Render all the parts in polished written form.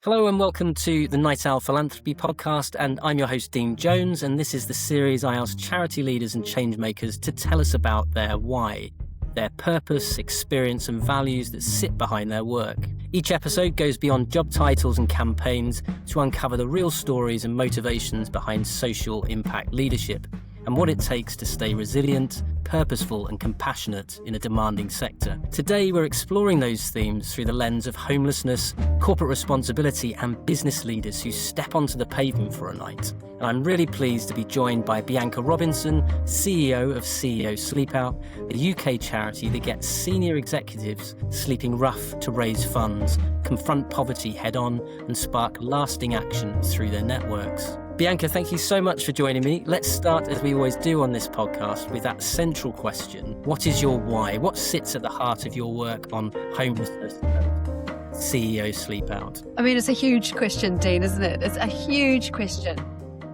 Hello and welcome to the Night Owl Philanthropy podcast, and I'm your host Dean Jones, and this is the series I ask charity leaders and changemakers to tell us about their why, their purpose, experience and values that sit behind their work. Each episode goes beyond job titles and campaigns to uncover the real stories and motivations behind social impact leadership and what it takes to stay resilient, purposeful and compassionate in a demanding sector. Today we're exploring those themes through the lens of homelessness, corporate responsibility and business leaders who step onto the pavement for a night. And I'm really pleased to be joined by Bianca Robinson, CEO of CEO Sleepout, the UK charity that gets senior executives sleeping rough to raise funds, confront poverty head-on and spark lasting action through their networks. Bianca, thank you so much for joining me. Let's start, as we always do on this podcast, with that central question. What is your why? What sits at the heart of your work on homelessness and CEO Sleepout? I mean, it's a huge question, Dean, isn't it? It's a huge question.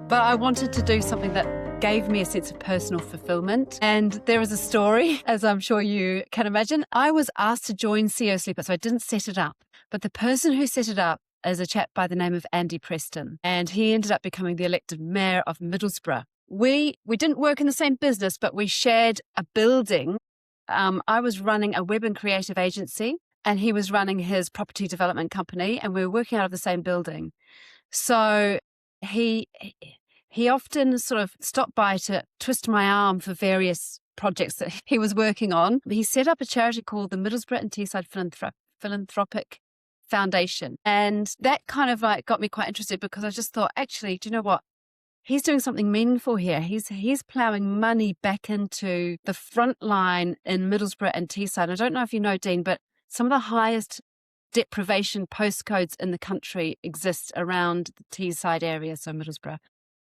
But I wanted to do something that gave me a sense of personal fulfillment. And there is a story, as I'm sure you can imagine. I was asked to join CEO Sleepout, so I didn't set it up. But the person who set it up is a chap by the name of Andy Preston. And he ended up becoming the elected mayor of Middlesbrough. We didn't work in the same business, but we shared a building. I was running a web and creative agency, and he was running his property development company, and we were working out of the same building. So he often sort of stopped by to twist my arm for various projects that he was working on. He set up a charity called the Middlesbrough and Teesside Philanthropic Foundation. And that kind of like got me quite interested, because I just thought, actually, do you know what? He's doing something meaningful here. He's ploughing money back into the front line in Middlesbrough and Teesside. I don't know if you know, Dean, but some of the highest deprivation postcodes in the country exist around the Teesside area, so Middlesbrough,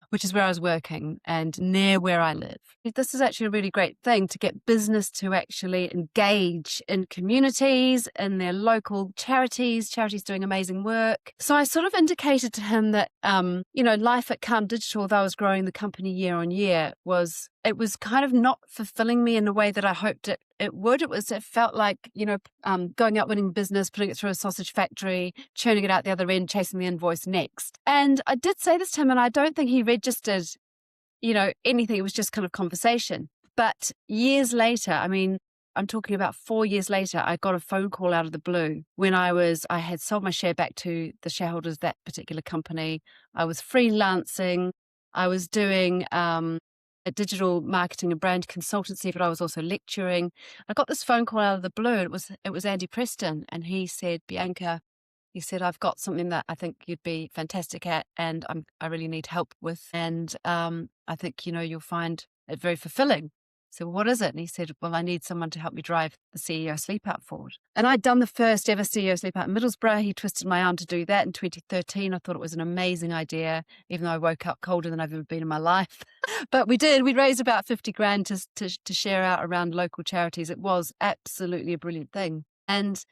which is where I was working and near where I live. This is actually a really great thing to get business to actually engage in communities, in their local charities doing amazing work. So I sort of indicated to him that, life at Calm Digital, although I was growing the company year on year, it was kind of not fulfilling me in the way that I hoped it would. It felt like, going out winning business, putting it through a sausage factory, churning it out the other end, chasing the invoice next. And I did say this to him, and I don't think he registered, anything. It was just kind of conversation. But years later, I'm talking about 4 years later, I got a phone call out of the blue when I had sold my share back to the shareholders of that particular company. I was freelancing. I was doing a digital marketing and brand consultancy, but I was also lecturing. I got this phone call out of the blue. It was Andy Preston, and he said, Bianca, he said, I've got something that I think you'd be fantastic at, and I really need help with, and I think you'll find it very fulfilling. So what is it? And he said, well, I need someone to help me drive the CEO Sleepout forward. And I'd done the first ever CEO Sleepout in Middlesbrough. He twisted my arm to do that in 2013. I thought it was an amazing idea, even though I woke up colder than I've ever been in my life. But we did. We raised about 50 grand to share out around local charities. It was absolutely a brilliant thing. And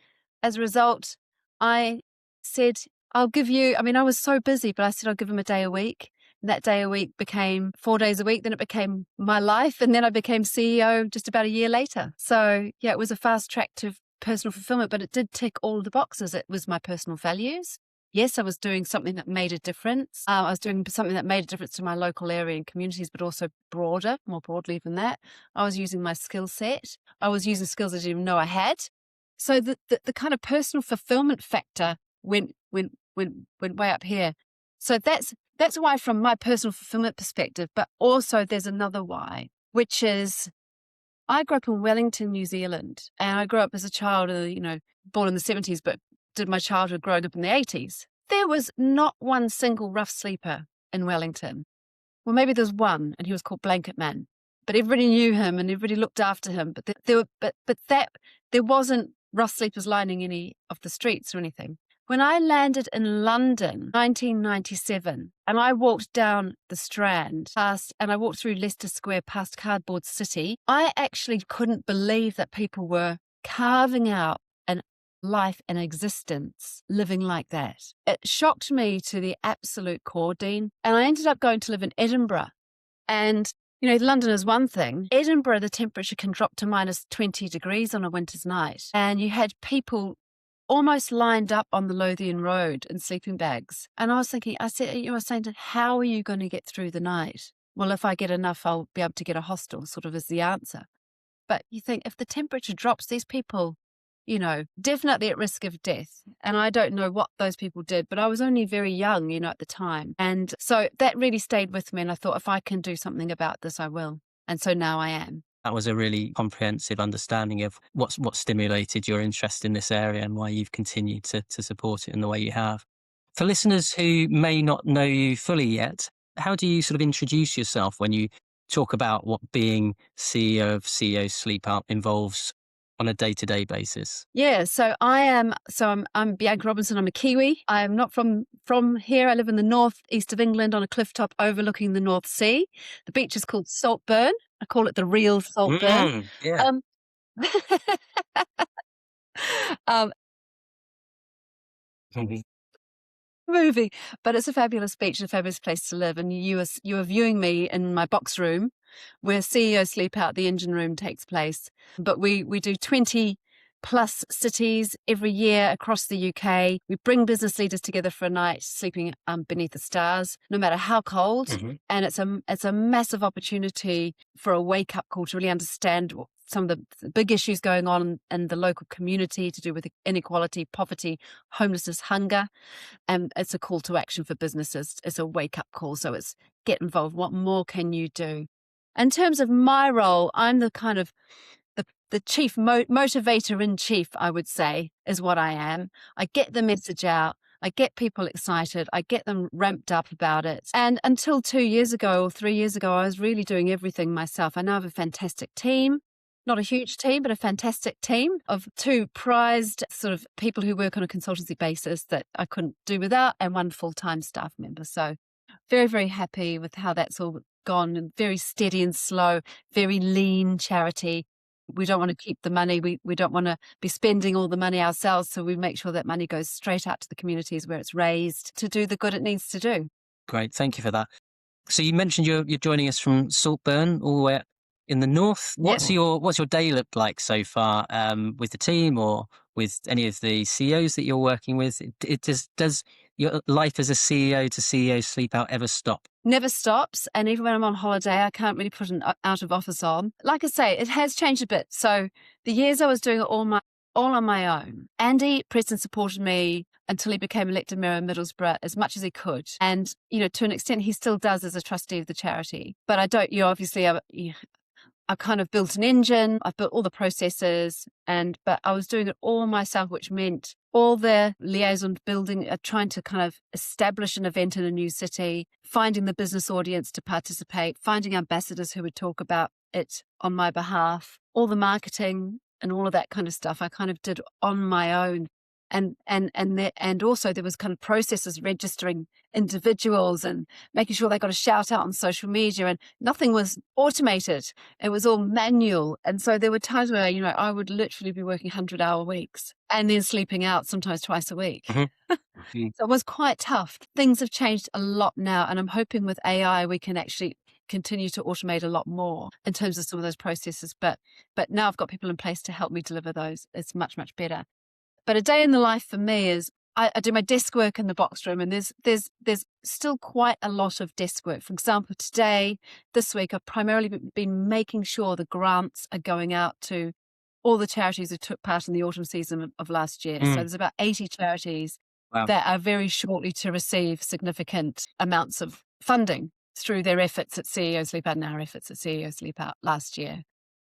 as a result, I said, I'll give you, I was so busy, but I said, I'll give him a day a week. And that day a week became 4 days a week. Then it became my life. And then I became CEO just about a year later. So yeah, it was a fast track to personal fulfillment, but it did tick all of the boxes. It was my personal values. Yes, I was doing something that made a difference. I was doing something that made a difference to my local area and communities, but also more broadly than that. I was using my skill set. I was using skills I didn't even know I had. So the kind of personal fulfillment factor went way up here. So that's why from my personal fulfillment perspective, but also there's another why, which is I grew up in Wellington, New Zealand, and I grew up as a child, born in the 70s, but did my childhood growing up in the 80s. There was not one single rough sleeper in Wellington. Well, maybe there's one, and he was called Blanket Man, but everybody knew him and everybody looked after him. But there wasn't rough sleepers lining any of the streets or anything. When I landed in London, 1997, and I walked down the Strand and I walked through Leicester Square past Cardboard City, I actually couldn't believe that people were carving out a life and existence living like that. It shocked me to the absolute core, Dean. And I ended up going to live in Edinburgh. And London is one thing. Edinburgh, the temperature can drop to minus 20 degrees on a winter's night. And you had people almost lined up on the Lothian Road in sleeping bags. And I was thinking, I said, you were saying, how are you going to get through the night? Well, if I get enough, I'll be able to get a hostel, sort of is the answer. But you think if the temperature drops, these people, definitely at risk of death. And I don't know what those people did, but I was only very young, at the time. And so that really stayed with me. And I thought, if I can do something about this, I will. And so now I am. That was a really comprehensive understanding of what stimulated your interest in this area and why you've continued to support it in the way you have. For listeners who may not know you fully yet, how do you sort of introduce yourself when you talk about what being CEO of CEO Sleepout involves on a day-to-day basis? Yeah, so I'm Bianca Robinson. I'm a Kiwi. I am not from here. I live in the northeast of England on a cliff top overlooking the North Sea. The beach is called Saltburn. I call it the real Saltburn. Yeah. Movie, but it's a fabulous beach and a fabulous place to live. And you are viewing me in my box room where CEO Sleepout, the engine room, takes place. But we do 20 plus cities every year across the UK. We bring business leaders together for a night sleeping beneath the stars, no matter how cold. Mm-hmm. And it's a massive opportunity for a wake-up call to really understand some of the big issues going on in the local community to do with inequality, poverty, homelessness, hunger. And it's a call to action for businesses. It's a wake-up call. So it's get involved. What more can you do? In terms of my role, I'm the kind of the chief motivator in chief, I would say, is what I am. I get the message out. I get people excited. I get them ramped up about it. And until 2 years ago or 3 years ago, I was really doing everything myself. I now have a fantastic team. Not a huge team, but a fantastic team of 2 prized sort of people who work on a consultancy basis that I couldn't do without, and 1 full-time staff member. So very, very happy with how that's all gone, and very steady and slow, very lean charity. We don't want to keep the money. We don't want to be spending all the money ourselves. So we make sure that money goes straight out to the communities where it's raised to do the good it needs to do. Great. Thank you for that. So you mentioned you're joining us from Saltburn, all the way up in the north. What's your day look like so far with the team or with any of the CEOs that you're working with? Does your life as a CEO to CEO Sleepout ever stop? Never stops. And even when I'm on holiday, I can't really put an out of office on. Like I say, it has changed a bit. So the years I was doing it all on my own, Andy Preston supported me until he became elected mayor of Middlesbrough as much as he could. And, to an extent, he still does as a trustee of the charity. But I don't, obviously, I kind of built an engine. I've built all the processes, but I was doing it all myself, which meant all the liaison building, trying to kind of establish an event in a new city, finding the business audience to participate, finding ambassadors who would talk about it on my behalf, all the marketing and all of that kind of stuff. I kind of did on my own. And also there was kind of processes registering individuals and making sure they got a shout out on social media, and nothing was automated. It was all manual. And so there were times where, I would literally be working 100-hour weeks and then sleeping out sometimes twice a week. Mm-hmm. So it was quite tough. Things have changed a lot now. And I'm hoping with AI, we can actually continue to automate a lot more in terms of some of those processes. But now I've got people in place to help me deliver those. It's much, much better. But a day in the life for me is I do my desk work in the box room, and there's still quite a lot of desk work. For example, this week, I've primarily been making sure the grants are going out to all the charities who took part in the autumn season of last year. So there's about 80 charities that are very shortly to receive significant amounts of funding through their efforts at CEO Sleepout and our efforts at CEO Sleepout last year.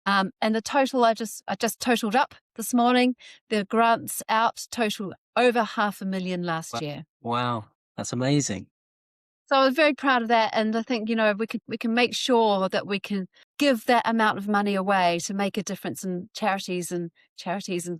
And the total, I just totaled up this morning. The grants out total over 500,000 last year. Wow, that's amazing. So I was very proud of that. And I think, we can make sure that we can give that amount of money away to make a difference in charities and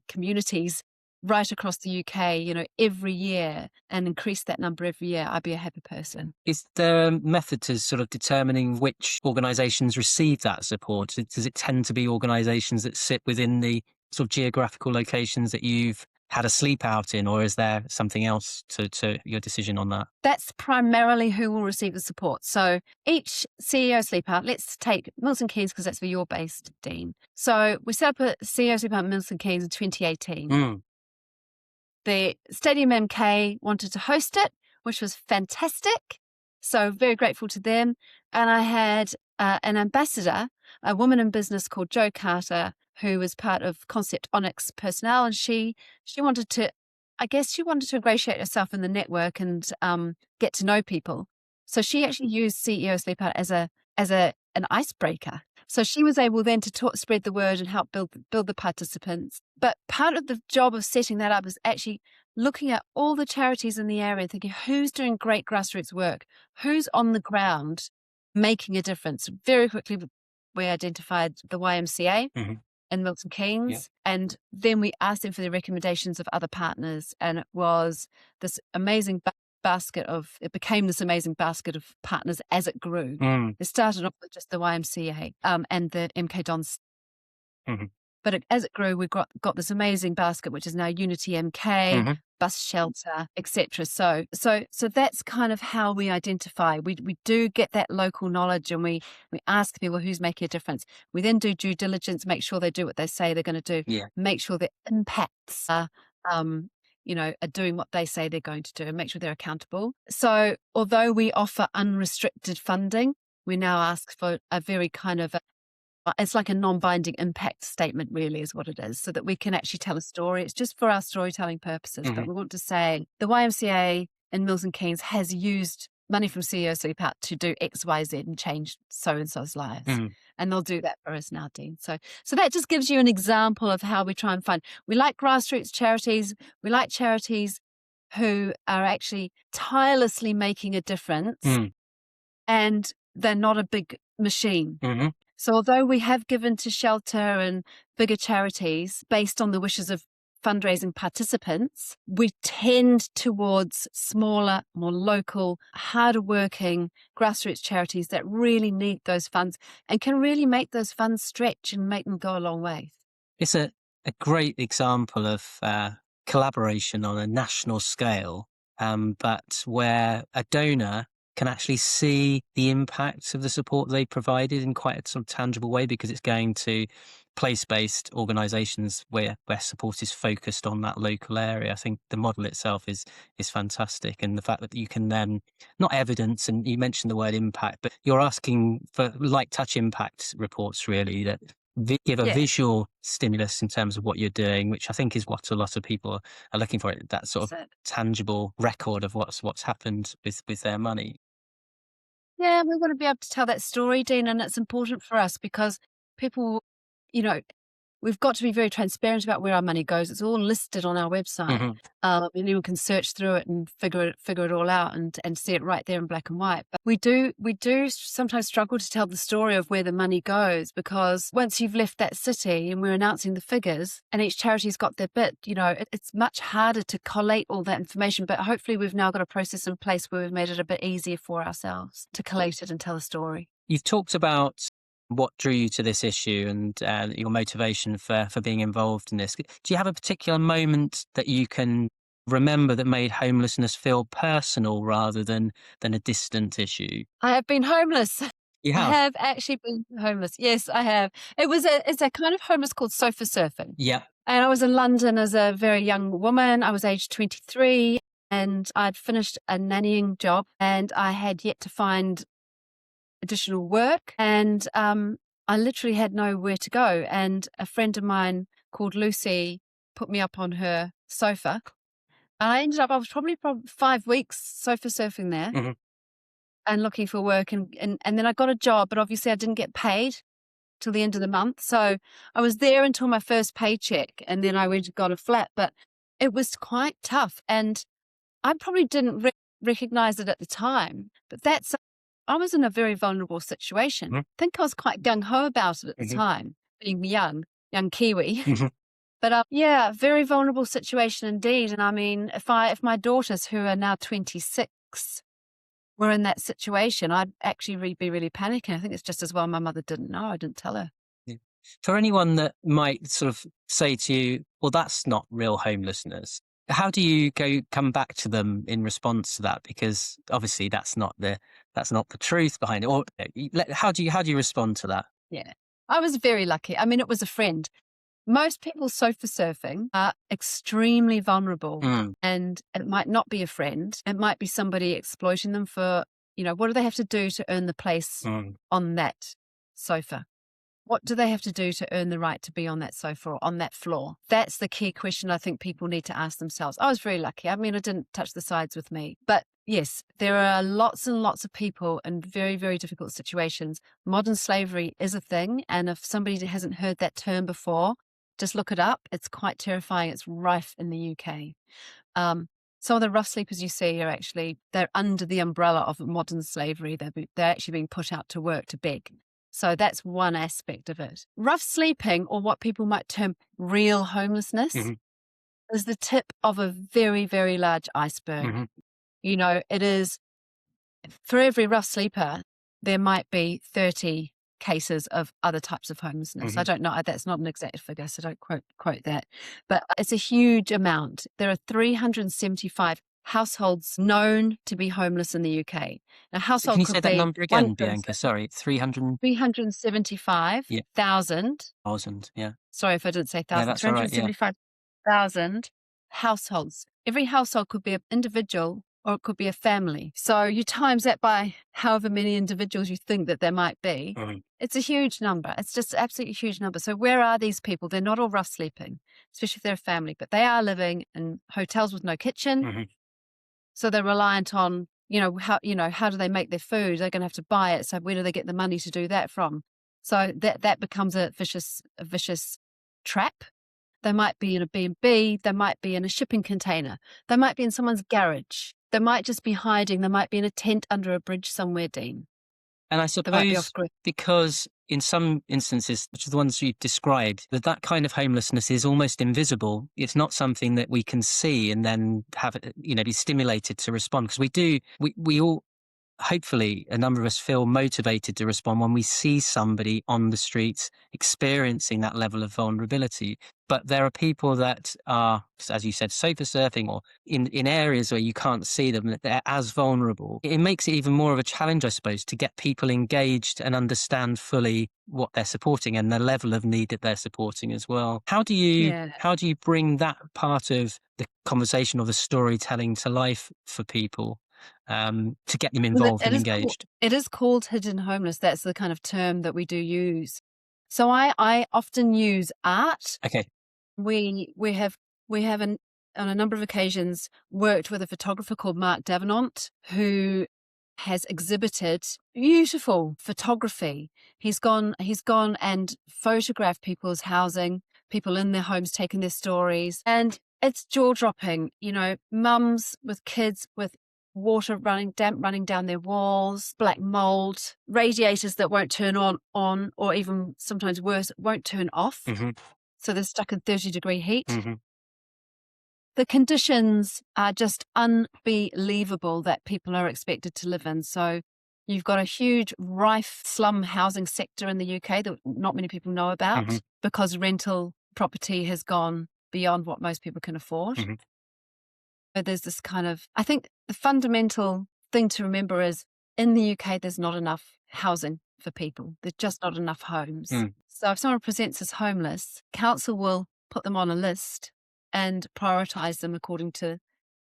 communities right across the UK, every year, and increase that number every year. I'd be a happy person. Is there a method to sort of determining which organisations receive that support? Does it tend to be organisations that sit within the sort of geographical locations that you've had a sleep out in, or is there something else to your decision on that? That's primarily who will receive the support. So each CEO Sleepout, let's take Milton Keynes because that's where you're based, Dean. So we set up a CEO Sleepout in Milton Keynes in 2018. the Stadium MK wanted to host it, which was fantastic. So very grateful to them. And I had an ambassador, a woman in business called Jo Carter, who was part of Concept Onyx personnel. And she wanted to, I guess she wanted to ingratiate herself in the network and get to know people. So she actually used CEO Sleepout as an icebreaker. So she was able then to spread the word and help build the participants. But part of the job of setting that up is actually looking at all the charities in the area, thinking who's doing great grassroots work, who's on the ground making a difference. Very quickly, we identified the YMCA in Milton Keynes, and then we asked them for the recommendations of other partners, and it was this amazing it became this amazing basket of partners as it grew. It started off with just the YMCA and the MK Dons. But as it grew, we got this amazing basket, which is now Unity MK, bus shelter, etc. So that's kind of how we identify. We do get that local knowledge, and we ask people who's making a difference. We then do due diligence, make sure they do what they say they're going to do, make sure their impacts are doing what they say they're going to do, and make sure they're accountable. So although we offer unrestricted funding, we now ask for a very kind of it's like a non-binding impact statement, really, is what it is, so that we can actually tell a story. It's just for our storytelling purposes, but we want to say the YMCA in Milton Keynes has used money from CEO Sleepout to do X, Y, Z and change so-and-so's lives. And they'll do that for us now, Dean. So that just gives you an example of how we try and fund. We like grassroots charities. We like charities who are actually tirelessly making a difference, and they're not a big machine. So although we have given to shelter and bigger charities based on the wishes of fundraising participants, we tend towards smaller, more local, harder working grassroots charities that really need those funds and can really make those funds stretch and make them go a long way. It's a great example of collaboration on a national scale, but where a donor can actually see the impact of the support they provided in quite a sort of tangible way, because it's going to place-based organisations where support is focused on that local area. I think the model itself is fantastic, and the fact that you can then not evidence, and you mentioned the word impact, but you're asking for light touch impact reports, really, that give a visual stimulus in terms of what you're doing, which I think is what a lot of people are looking for, that sort of tangible record of what's happened with their money. Yeah, we want to be able to tell that story, Dean, and it's important for us because people, we've got to be very transparent about where our money goes. It's all listed on our website. Anyone can search through it and figure it all out and see it right there in black and white. But we do sometimes struggle to tell the story of where the money goes, because once you've left that city and we're announcing the figures and each charity's got their bit, it's much harder to collate all that information. But hopefully we've now got a process in place where we've made it a bit easier for ourselves to collate it and tell a story. You've talked about what drew you to this issue and your motivation for being involved in this. Do you have a particular moment that you can remember that made homelessness feel personal rather than a distant issue? I have been homeless. You have? I have actually been homeless. Yes, I have. It's a kind of homeless called sofa surfing. Yeah. And I was in London as a very young woman. I was aged 23 and I'd finished a nannying job and I had yet to find additional work, and I literally had nowhere to go. And a friend of mine called Lucy put me up on her sofa, and I was probably 5 weeks sofa surfing there and looking for work, and then I got a job, but obviously I didn't get paid till the end of the month, so I was there until my first paycheck, and then I went and got a flat. But it was quite tough, and I probably didn't recognize it at the time, but I was in a very vulnerable situation. I think I was quite gung-ho about it at the time, being young Kiwi. But very vulnerable situation indeed. And I mean, if my daughters, who are now 26, were in that situation, I'd actually be really panicking. I think it's just as well my mother didn't know. I didn't tell her. Yeah. For anyone that might sort of say to you, well, that's not real homelessness, how do you come back to them in response to that? Because obviously that's not the truth behind it. Or how do you respond to that? Yeah, I was very lucky. I mean, it was a friend. most people sofa surfing are extremely vulnerable, Mm. and it might not be a friend. It might be somebody exploiting them for, what do they have to do to earn the place on that sofa? What do they have to do to earn the right to be on that sofa or on that floor? That's the key question I think people need to ask themselves. I was very lucky. I mean, I didn't touch the sides with me. But yes, there are lots and lots of people in very, very difficult situations. Modern slavery is a thing. And if somebody hasn't heard that term before, just look it up. It's quite terrifying. It's rife in the UK. Some of the rough sleepers you see are they're under the umbrella of modern slavery. They're actually being put out to work to beg. So that's one aspect of it. Rough sleeping, or what people might term real homelessness, is the tip of a very, very large iceberg. It is, for every rough sleeper, there might be 30 cases of other types of homelessness. I don't know, that's not an exact figure, so don't quote that. But it's a huge amount. There are 375 households known to be homeless in the UK. Now, household Can you could say that be number again, Bianca? Sorry, 375,000. 1,000, yeah. Sorry if I didn't say Yeah, thousand. that's all right, yeah. 375,000 households. Every household could be an individual or it could be a family. So you times that by however many individuals you think that there might be. It's a huge number. It's just absolutely huge number. So where are these people? They're not all rough sleeping, especially if they're a family, but they are living in hotels with no kitchen. So they're reliant on, how do they make their food? They're going to have to buy it. So where do they get the money to do that from? So that becomes a vicious trap. They might be in a B&B. They might be in a shipping container. They might be in someone's garage. They might just be hiding. They might be in a tent under a bridge somewhere, Dean. And I They might be suppose off-grid. because in some instances, which are the ones you've described, that kind of homelessness is almost invisible. It's not something that we can see and then have it, be stimulated to respond. Because we all, hopefully, a number of us feel motivated to respond when we see somebody on the streets experiencing that level of vulnerability. But there are people that are, as you said, sofa surfing or in areas where you can't see them, that they're as vulnerable. It makes it even more of a challenge, I suppose, to get people engaged and understand fully what they're supporting and the level of need that they're supporting as well. How do you bring that part of the conversation or the storytelling to life for people? To get them involved and engaged. It is called hidden homeless. That's the kind of term that we do use. So I often use art. Okay. We have on a number of occasions worked with a photographer called Mark Davenant, who has exhibited beautiful photography. He's gone and photographed people's housing, people in their homes taking their stories, and it's jaw-dropping. Mums with kids with damp running down their walls, black mold, radiators that won't turn on, or even sometimes worse, won't turn off. So they're stuck in 30-degree heat. The conditions are just unbelievable that people are expected to live in. So you've got a huge rife slum housing sector in the UK that not many people know about because rental property has gone beyond what most people can afford. There's this I think the fundamental thing to remember is in the UK, there's not enough housing for people. There's just not enough homes. So if someone presents as homeless, council will put them on a list and prioritise them according to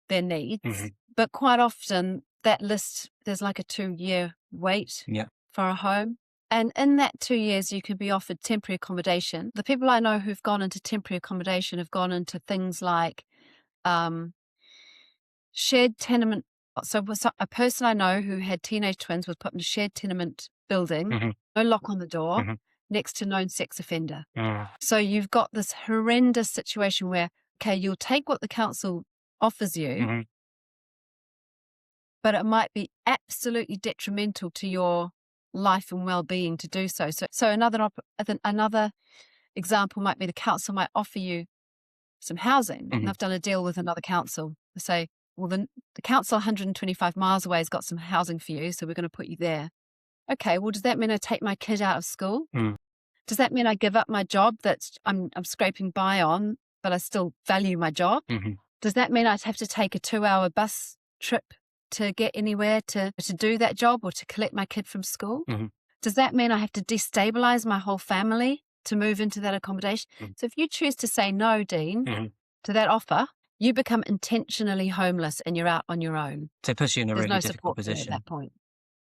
their needs. But quite often that list, there's like a 2-year wait for a home. And in that 2 years, you can be offered temporary accommodation. The people I know who've gone into temporary accommodation have gone into things like shared tenement. So a person I know who had teenage twins was put in a shared tenement building, no lock on the door, next to known sex offender. So you've got this horrendous situation where, okay, you'll take what the council offers you, but it might be absolutely detrimental to your life and well-being to do so. So another example might be the council might offer you some housing. And I've done a deal with another council. They say, well, the council 125 miles away has got some housing for you, so we're going to put you there. Okay, well, does that mean I take my kid out of school? Does that mean I give up my job that I'm scraping by on, but I still value my job? Does that mean I'd have to take a 2-hour bus trip to get anywhere to do that job or to collect my kid from school? Does that mean I have to destabilize my whole family to move into that accommodation. Mm. So if you choose to say no, Dean, to that offer, you become intentionally homeless and you're out on your own. So it puts you in a There's really no difficult support there at position. that point.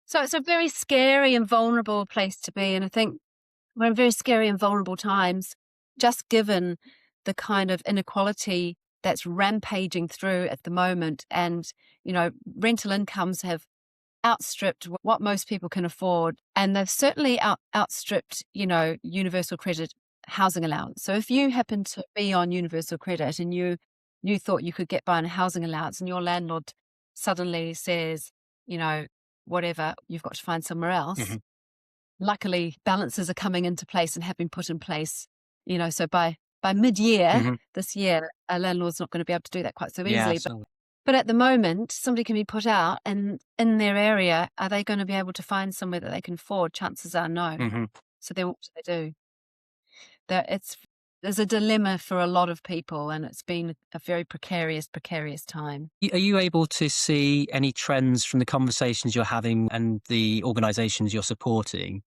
So it's a very scary and vulnerable place to be. And I think we're in very scary and vulnerable times, just given the kind of inequality that's rampaging through at the moment. And, rental incomes have outstripped what most people can afford. And they've certainly outstripped, universal credit housing allowance. So if you happen to be on universal credit and you thought you could get by on a housing allowance and your landlord suddenly says, whatever, you've got to find somewhere else. Luckily, balances are coming into place and have been put in place, so by mid-year this year, a landlord's not going to be able to do that quite so easily. But at the moment, somebody can be put out, and in their area, are they going to be able to find somewhere that they can afford? Chances are no. So then what do they do? There's a dilemma for a lot of people, and it's been a very precarious time. Are you able to see any trends from the conversations you're having and the organisations you're supporting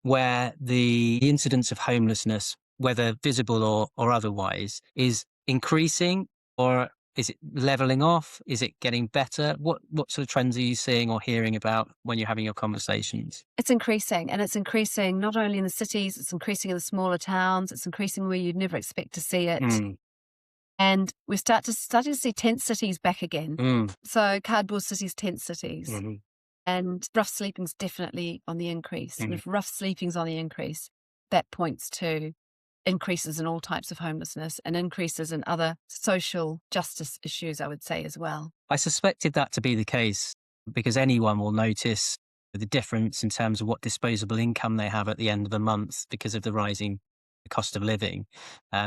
where the incidence of homelessness, whether visible or otherwise, is increasing, or is it levelling off? Is it getting better? What sort of trends are you seeing or hearing about when you're having your conversations? It's increasing, and it's increasing not only in the cities, it's increasing in the smaller towns, it's increasing where you'd never expect to see it. And we start to see tent cities back again. So cardboard cities, tent cities. And rough sleeping's definitely on the increase. And if rough sleeping's on the increase, that points to increases in all types of homelessness and increases in other social justice issues, I would say, as well. I suspected that to be the case because anyone will notice the difference in terms of what disposable income they have at the end of the month because of the rising cost of living.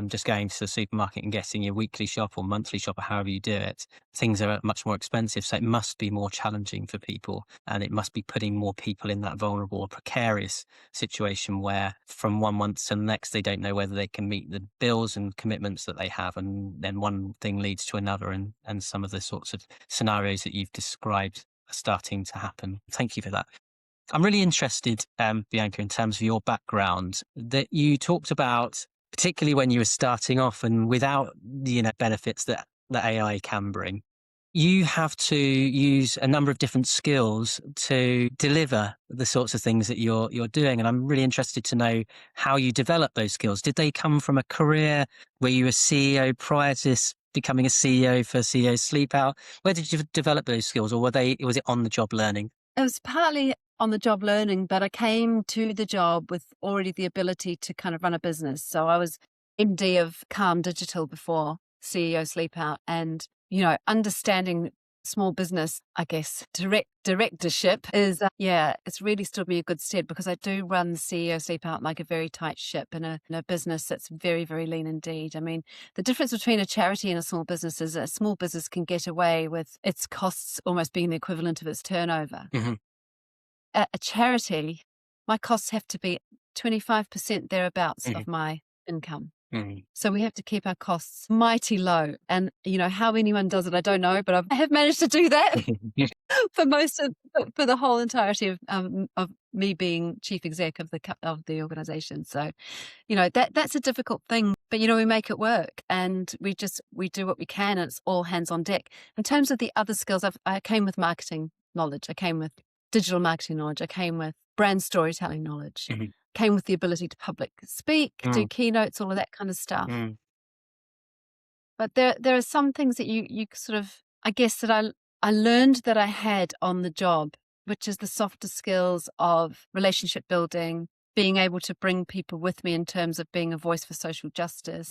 Just going to the supermarket and getting your weekly shop or monthly shop or however you do it, things are much more expensive. So it must be more challenging for people, and it must be putting more people in that vulnerable or precarious situation where from one month to the next, they don't know whether they can meet the bills and commitments that they have. And then one thing leads to another, and some of the sorts of scenarios that you've described are starting to happen. Thank you for that. I'm really interested, Bianca, in terms of your background, that you talked about, particularly when you were starting off and without the benefits that AI can bring. You have to use a number of different skills to deliver the sorts of things that you're doing. And I'm really interested to know how you develop those skills. Did they come from a career where you were CEO prior to becoming a CEO for CEO Sleepout? Where did you develop those skills, or was it on the job learning? It was partly on the job learning, but I came to the job with already the ability to kind of run a business. So I was MD of Calm Digital before CEO Sleepout, and, understanding small business, I guess, directorship is, it's really stood me a good stead because I do run CEO Sleepout like a very tight ship in a business that's very, very lean indeed. I mean, the difference between a charity and a small business is a small business can get away with its costs almost being the equivalent of its turnover. At a charity, my costs have to be 25% thereabouts of my income. So we have to keep our costs mighty low. And, how anyone does it, I don't know, but I have managed to do that for the whole entirety of me being chief exec of the organization. So, that's a difficult thing, but, we make it work, and we do what we can, and it's all hands on deck. In terms of the other skills, I came with marketing knowledge. I came with digital marketing knowledge. I came with brand storytelling knowledge. Came with the ability to public speak, do keynotes, all of that kind of stuff. But there are some things that you sort of, I guess, that I learned that I had on the job, which is the softer skills of relationship building, being able to bring people with me in terms of being a voice for social justice.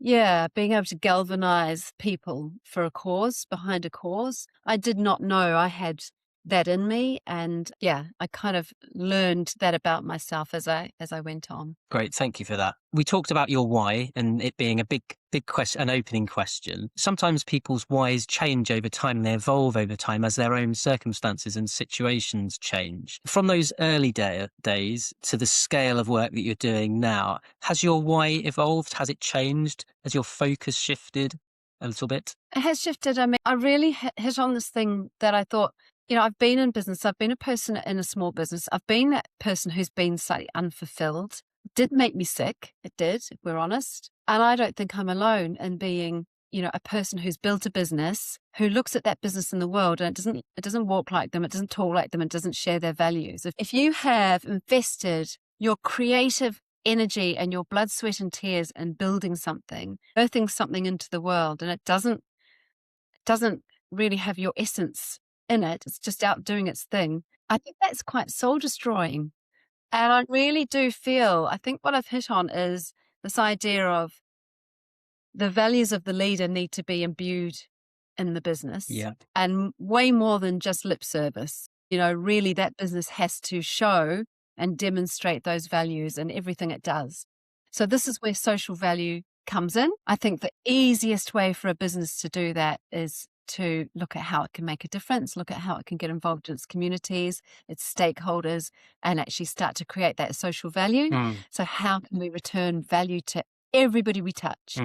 Yeah, being able to galvanize people for a cause, behind a cause. I did not know I had that in me, and I kind of learned that about myself as I went on. Great, thank you for that. We talked about your why and it being a big question, an opening question. Sometimes people's whys change over time, and they evolve over time as their own circumstances and situations change. From those early days to the scale of work that you're doing now, has your why evolved? Has it changed? Has your focus shifted a little bit? It has shifted. I mean, I really hit on this thing that I thought, I've been in business. I've been a person in a small business. I've been that person who's been slightly unfulfilled did make me sick. It did, if we're honest. And I don't think I'm alone in being, a person who's built a business, who looks at that business in the world and it doesn't walk like them, it doesn't talk like them, it doesn't share their values. If you have invested your creative energy and your blood, sweat and tears in building something, birthing something into the world, and it doesn't really have your essence in it, it's just out doing its thing, I think that's quite soul destroying. And I really do feel, I think what I've hit on is this idea of the values of the leader need to be imbued in the business. Yeah. And way more than just lip service. Really that business has to show and demonstrate those values in everything it does. So this is where social value comes in. I think the easiest way for a business to do that is to look at how it can make a difference, look at how it can get involved in its communities, its stakeholders, and actually start to create that social value. So how can we return value to everybody we touch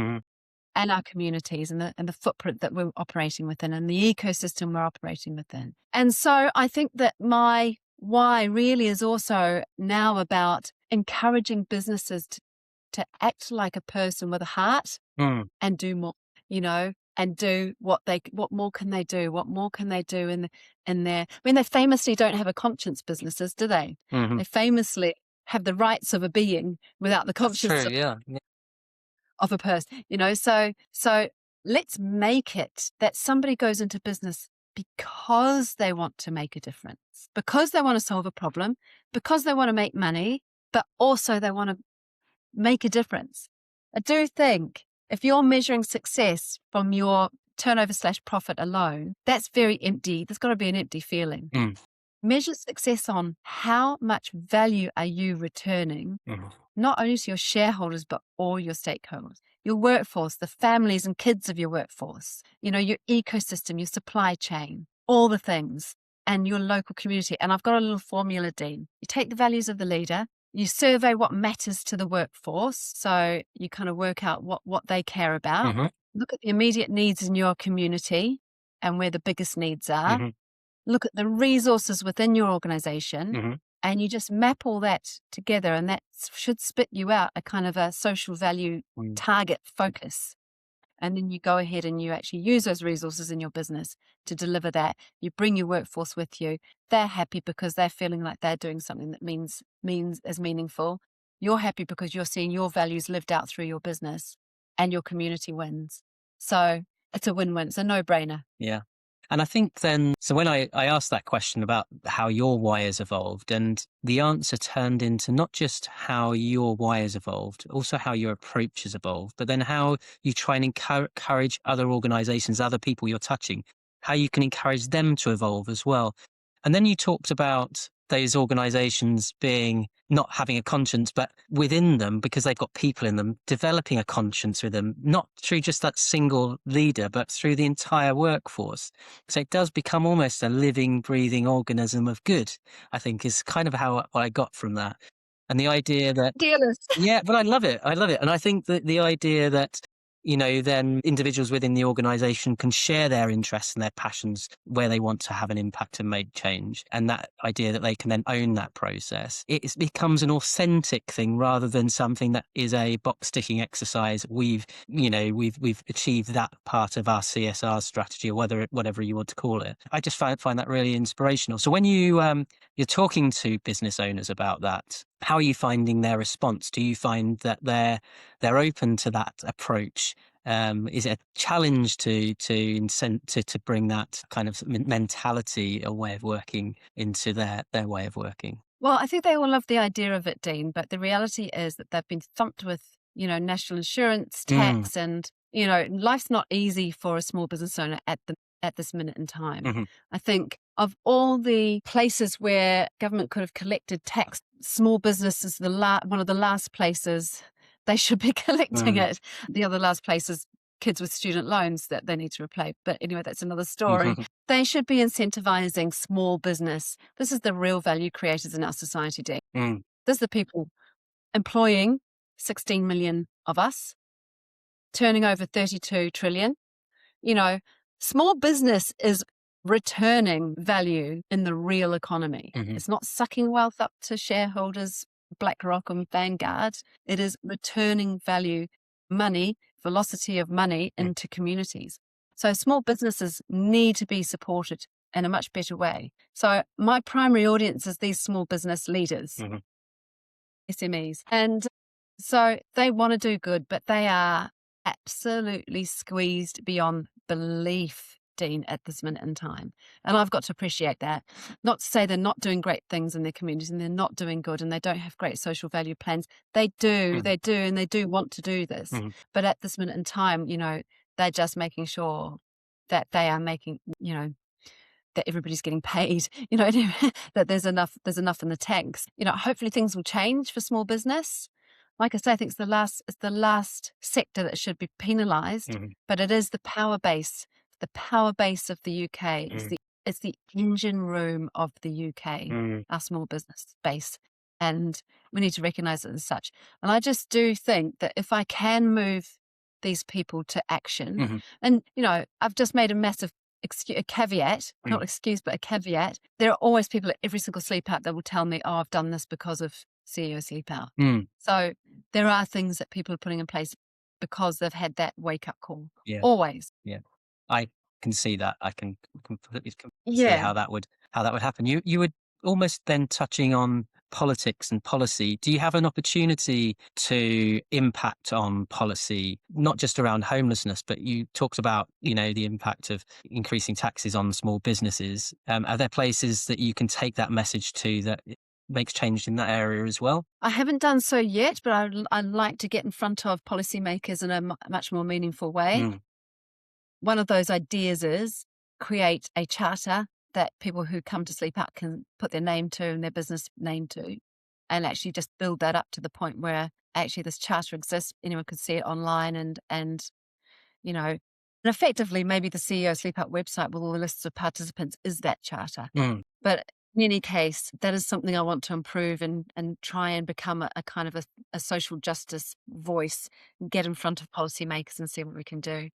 and our communities and the footprint that we're operating within and the ecosystem we're operating within? And so I think that my why really is also now about encouraging businesses to act like a person with a heart and do more, and do what more can they do? What more can they do in their, they famously don't have a conscience, businesses, do they? They famously have the rights of a being without the conscience of a person, so let's make it that somebody goes into business because they want to make a difference, because they want to solve a problem, because they want to make money, but also they want to make a difference. I do think if you're measuring success from your turnover/profit alone, that's very empty. There's got to be an empty feeling. Measure success on how much value are you returning, not only to your shareholders, but all your stakeholders, your workforce, the families and kids of your workforce, your ecosystem, your supply chain, all the things, and your local community. And I've got a little formula, Dean. You take the values of the leader, you survey what matters to the workforce. So you kind of work out what they care about. Look at the immediate needs in your community and where the biggest needs are. Look at the resources within your organization, and you just map all that together, and that should spit you out a kind of a social value target focus. And then you go ahead and you actually use those resources in your business to deliver that. You bring your workforce with you. They're happy because they're feeling like they're doing something that is meaningful. You're happy because you're seeing your values lived out through your business, and your community wins. So it's a win-win. It's a no-brainer. Yeah. And I think then, so when I asked that question about how your why has evolved, and the answer turned into not just how your why has evolved, also how your approach has evolved, but then how you try and encourage other organizations, other people you're touching, how you can encourage them to evolve as well. And then you talked about those organizations being not having a conscience, but within them, because they've got people in them, developing a conscience with them, not through just that single leader, but through the entire workforce. So it does become almost a living, breathing organism of good, I think, is kind of what I got from that. And the idea that... Yeah, but I love it. And I think that the idea that, then individuals within the organization can share their interests and their passions where they want to have an impact and make change. And that idea that they can then own that process, it becomes an authentic thing rather than something that is a box ticking exercise. We've achieved that part of our CSR strategy, or whatever you want to call it. I just find that really inspirational. So when you're talking to business owners about that, how are you finding their response? Do you find that they're open to that approach? Is it a challenge to bring that kind of mentality, a way of working, into their way of working? Well, I think they all love the idea of it, Dean, but the reality is that they've been thumped with, national insurance, tax, and, life's not easy for a small business owner at this minute in time. I think of all the places where government could have collected tax, small business is one of the last places they should be collecting it. The other last place is kids with student loans that they need to repay. But anyway, that's another story. They should be incentivizing small business. This is the real value creators in our society, Dean. This is the people employing 16 million of us, turning over 32 trillion. Small business is returning value in the real economy. It's not sucking wealth up to shareholders BlackRock and Vanguard. It is returning velocity of money into communities. So small businesses need to be supported in a much better way. So my primary audience is these small business leaders, SMEs. And so they want to do good, but they are absolutely squeezed beyond belief, Dean, at this minute in time. And I've got to appreciate that. Not to say they're not doing great things in their communities and they're not doing good and they don't have great social value plans. They do, and they do want to do this. But at this minute in time, they're just making sure that they are making, that everybody's getting paid, that there's enough in the tanks. Hopefully things will change for small business. Like I say, I think it's the last sector that should be penalised, but it is the power base of the UK. It's the engine room of the UK, our small business base. And we need to recognise it as such. And I just do think that if I can move these people to action, and, I've just made a massive a caveat, not excuse, but a caveat. There are always people at every single sleep out that will tell me, oh, I've done this because of CEO Sleepout. So there are things that people are putting in place because they've had that wake up call. Always. Yeah. I can see that. I can completely see how that would happen. You were almost then touching on politics and policy. Do you have an opportunity to impact on policy, not just around homelessness, but you talked about, the impact of increasing taxes on small businesses. Are there places that you can take that message to that makes change in that area as well? I haven't done so yet, but I'd like to get in front of policymakers in a much more meaningful way. One of those ideas is create a charter that people who come to Sleep Out can put their name to and their business name to, and actually just build that up to the point where actually this charter exists. Anyone can see it online and effectively maybe the CEO Sleepout website with all the lists of participants is that charter. But in any case, that is something I want to improve and try and become a kind of a social justice voice, get in front of policymakers and see what we can do.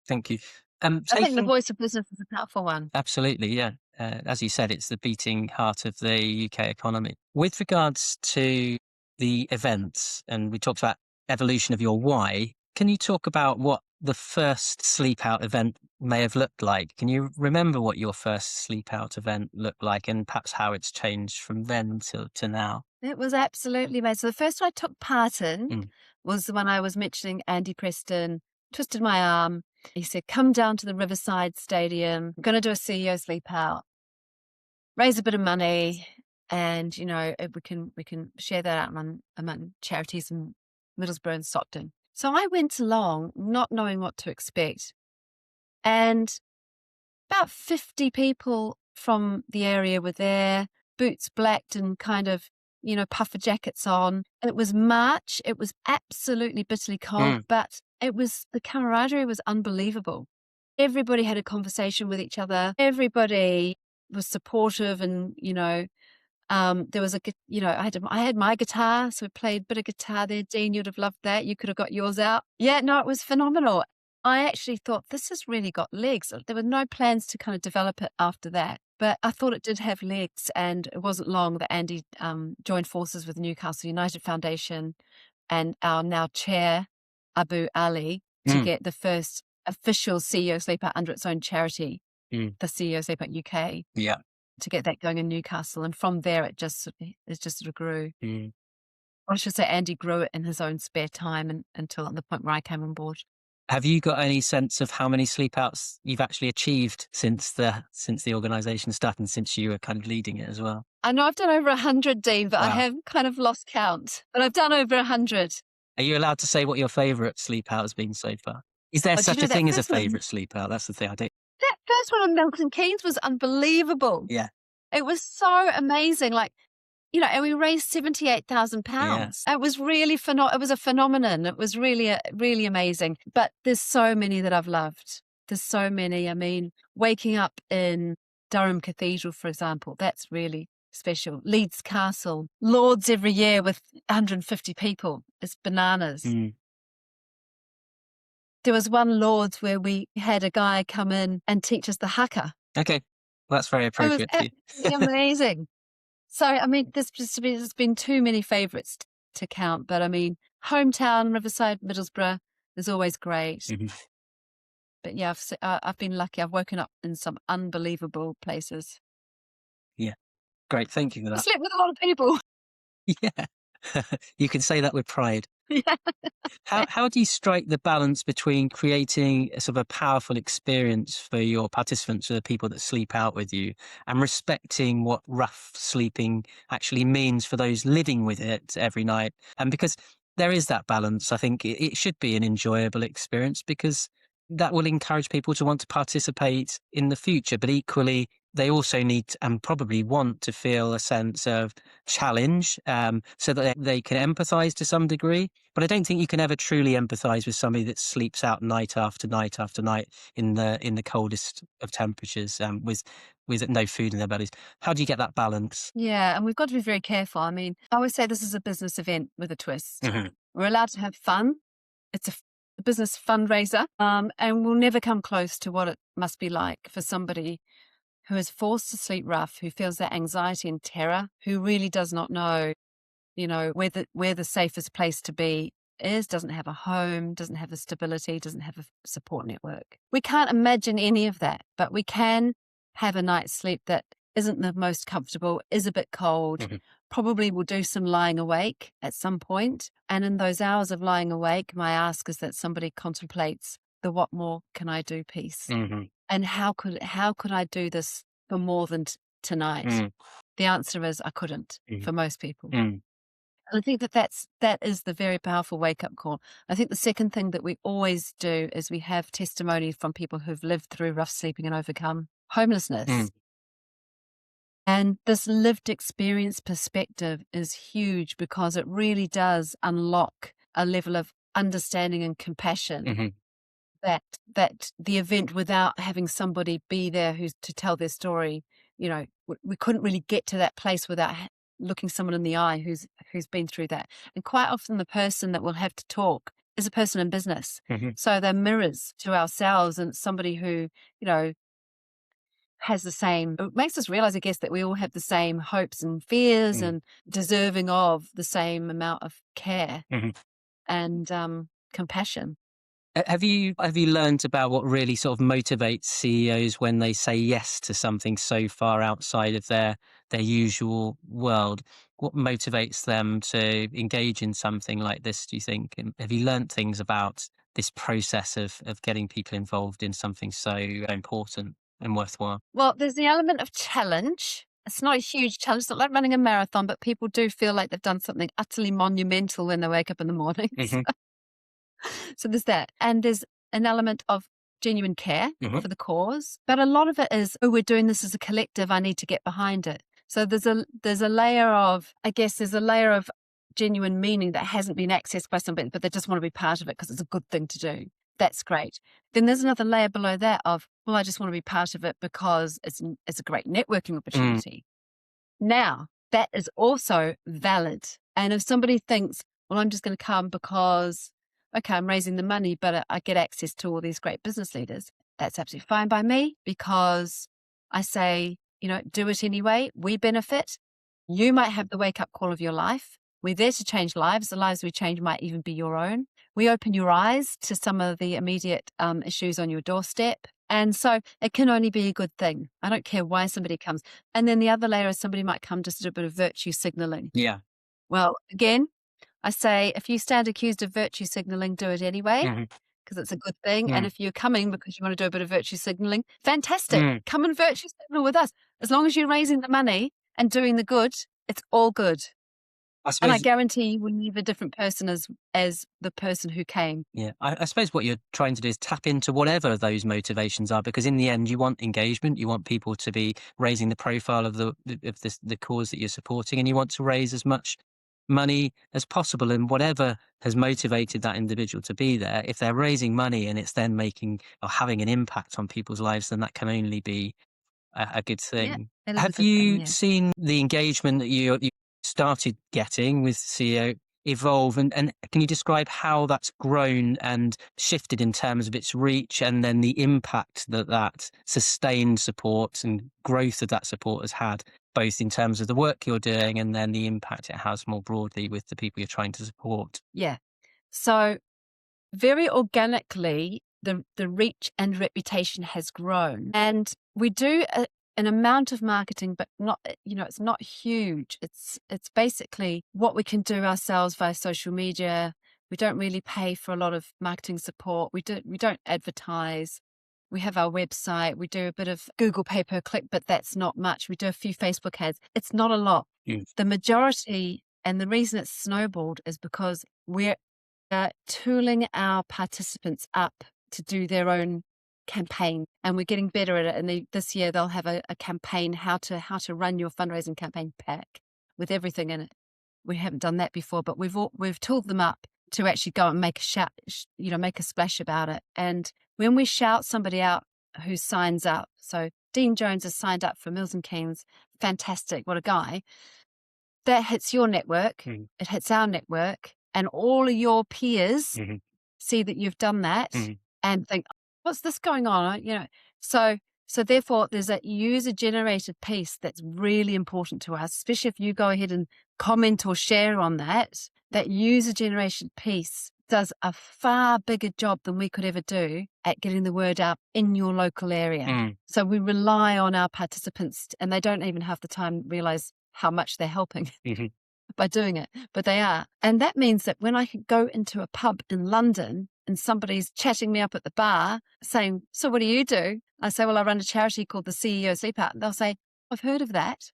Thank you. I think the voice of business is a powerful one. Absolutely, yeah. As you said, it's the beating heart of the UK economy. With regards to the events, and we talked about evolution of your why, can you talk about what the first Sleep Out event may have looked like? Can you remember what your first Sleep Out event looked like and perhaps how it's changed from then to now? It was absolutely amazing. So the first one I took part in was the one I was mentioning. Andy Preston twisted my arm. He said, come down to the Riverside Stadium. I'm going to do a CEO Sleepout. Raise a bit of money. And, we can share that out among charities in Middlesbrough and Stockton. So I went along not knowing what to expect. And about 50 people from the area were there, boots blacked and kind of, puffer jackets on. It was March. It was absolutely bitterly cold, but the camaraderie was unbelievable. Everybody had a conversation with each other. Everybody was supportive and, there was I had my guitar, so we played a bit of guitar there. Dean, you'd have loved that. You could have got yours out. Yeah, no, it was phenomenal. I actually thought this has really got legs. There were no plans to kind of develop it after that, but I thought it did have legs, and it wasn't long that Andy joined forces with Newcastle United Foundation and our now chair, Abu Ali, to get the first official CEO Sleepout under its own charity, the CEO Sleepout UK. Yeah. To get that going in Newcastle. And from there, it just sort of grew. I should say Andy grew it in his own spare time until at the point where I came on board. Have you got any sense of how many Sleepouts you've actually achieved since the organisation started and since you were kind of leading it as well? I know I've done over 100, Dean, but wow. I have kind of lost count. But I've done over 100. Are you allowed to say what your favourite Sleepout has been so far? Is there such a thing as a favourite Sleepout? That's the thing I don't. That first one on Milton Keynes was unbelievable. Yeah. It was so amazing. And we raised £78,000. Yeah. It was really it was a phenomenon. It was really, really amazing. But there's so many that I've loved. There's so many. I mean, waking up in Durham Cathedral, for example, that's really special. Leeds Castle, Lords every year with 150 people. It's bananas. There was one Lords where we had a guy come in and teach us the haka. Okay. Well, that's very appropriate. It was amazing. So, I mean, there's been too many favourites to count, but I mean, hometown, Riverside, Middlesbrough is always great. But yeah, I've been lucky. I've woken up in some unbelievable places. Yeah, great. Thank you for I that. slept with a lot of people. Yeah, you can say that with pride. Yeah. How do you strike the balance between creating a sort of a powerful experience for your participants, for the people that sleep out with you, and respecting what rough sleeping actually means for those living with it every night? And because there is that balance, I think it should be an enjoyable experience, because that will encourage people to want to participate in the future. But equally, they also need and probably want to feel a sense of challenge, so that they can empathize to some degree. But I don't think you can ever truly empathize with somebody that sleeps out night after night after night in the coldest of temperatures, with no food in their bellies. How do you get that balance? Yeah, and we've got to be very careful. I mean, I always say this is a business event with a twist. We're allowed to have fun. It's a business fundraiser, and we'll never come close to what it must be like for somebody who is forced to sleep rough, who feels that anxiety and terror, who really does not know, where the safest place to be is, doesn't have a home, doesn't have a stability, doesn't have a support network. We can't imagine any of that, but we can have a night's sleep that isn't the most comfortable, is a bit cold, probably will do some lying awake at some point. And in those hours of lying awake, my ask is that somebody contemplates the what more can I do piece. And how could I do this for more than tonight? The answer is I couldn't for most people. And I think that is the very powerful wake-up call. I think the second thing that we always do is we have testimony from people who've lived through rough sleeping and overcome homelessness. And this lived experience perspective is huge, because it really does unlock a level of understanding and compassion that the event, without having somebody be there who's to tell their story, we couldn't really get to that place without looking someone in the eye who's been through that. And quite often the person that will have to talk is a person in business. So they're mirrors to ourselves, and somebody who, has the same, it makes us realize, I guess, that we all have the same hopes and fears and deserving of the same amount of care and compassion. Have you learned about what really sort of motivates CEOs when they say yes to something so far outside of their usual world? What motivates them to engage in something like this, do you think? And have you learned things about this process of getting people involved in something so important and worthwhile? Well, there's the element of challenge. It's not a huge challenge. It's not like running a marathon, but people do feel like they've done something utterly monumental when they wake up in the mornings. So there's that. And there's an element of genuine care for the cause. But a lot of it is, we're doing this as a collective. I need to get behind it. So there's a layer of, genuine meaning that hasn't been accessed by somebody, but they just want to be part of it because it's a good thing to do. That's great. Then there's another layer below that of, well, I just want to be part of it because it's a great networking opportunity. Now, that is also valid. And if somebody thinks, well, I'm just going to come because, okay, I'm raising the money, but I get access to all these great business leaders, that's absolutely fine by me, because I say, do it anyway. We benefit. You might have the wake-up call of your life. We're there to change lives. The lives we change might even be your own. We open your eyes to some of the immediate issues on your doorstep. And so it can only be a good thing. I don't care why somebody comes. And then the other layer is somebody might come just to do a bit of virtue signaling. Yeah. Well, again, I say, if you stand accused of virtue signaling, do it anyway, because it's a good thing. And if you're coming because you want to do a bit of virtue signaling, fantastic. Come and virtue signal with us. As long as you're raising the money and doing the good, it's all good. And I guarantee you will leave a different person as the person who came. Yeah, I suppose what you're trying to do is tap into whatever those motivations are, because in the end, you want engagement. You want people to be raising the profile of the cause that you're supporting, and you want to raise as much money as possible. And whatever has motivated that individual to be there, if they're raising money and it's then making or having an impact on people's lives, then that can only be a good thing. Yeah, Have you seen the engagement that you started getting with CEO evolve? And can you describe how that's grown and shifted in terms of its reach and then the impact that sustained support and growth of that support has had, both in terms of the work you're doing and then the impact it has more broadly with the people you're trying to support? Yeah. So very organically, the reach and reputation has grown. And we do an amount of marketing, but not, it's not huge. It's basically what we can do ourselves via social media. We don't really pay for a lot of marketing support. We don't advertise. We have our website. We do a bit of Google pay-per-click, but that's not much. We do a few Facebook ads. It's not a lot. Yes. The majority, and the reason it's snowballed, is because we're tooling our participants up to do their own campaign, and we're getting better at it. And this year they'll have a campaign, how to run your fundraising campaign pack with everything in it. We haven't done that before, but we've tooled them up to actually go and make a splash about it. And when we shout somebody out who signs up, so Dean Jones has signed up for Mills and Keynes, fantastic, what a guy. That hits your network, it hits our network, and all of your peers see that you've done that and think, what's this going on? So therefore there's a user generated piece that's really important to us, especially if you go ahead and comment or share on that. That user generation piece does a far bigger job than we could ever do at getting the word out in your local area. So we rely on our participants, and they don't even half the time realize how much they're helping by doing it, but they are. And that means that when I could go into a pub in London and somebody's chatting me up at the bar saying, so what do you do? I say, well, I run a charity called the CEO Sleepout. And they'll say, I've heard of that.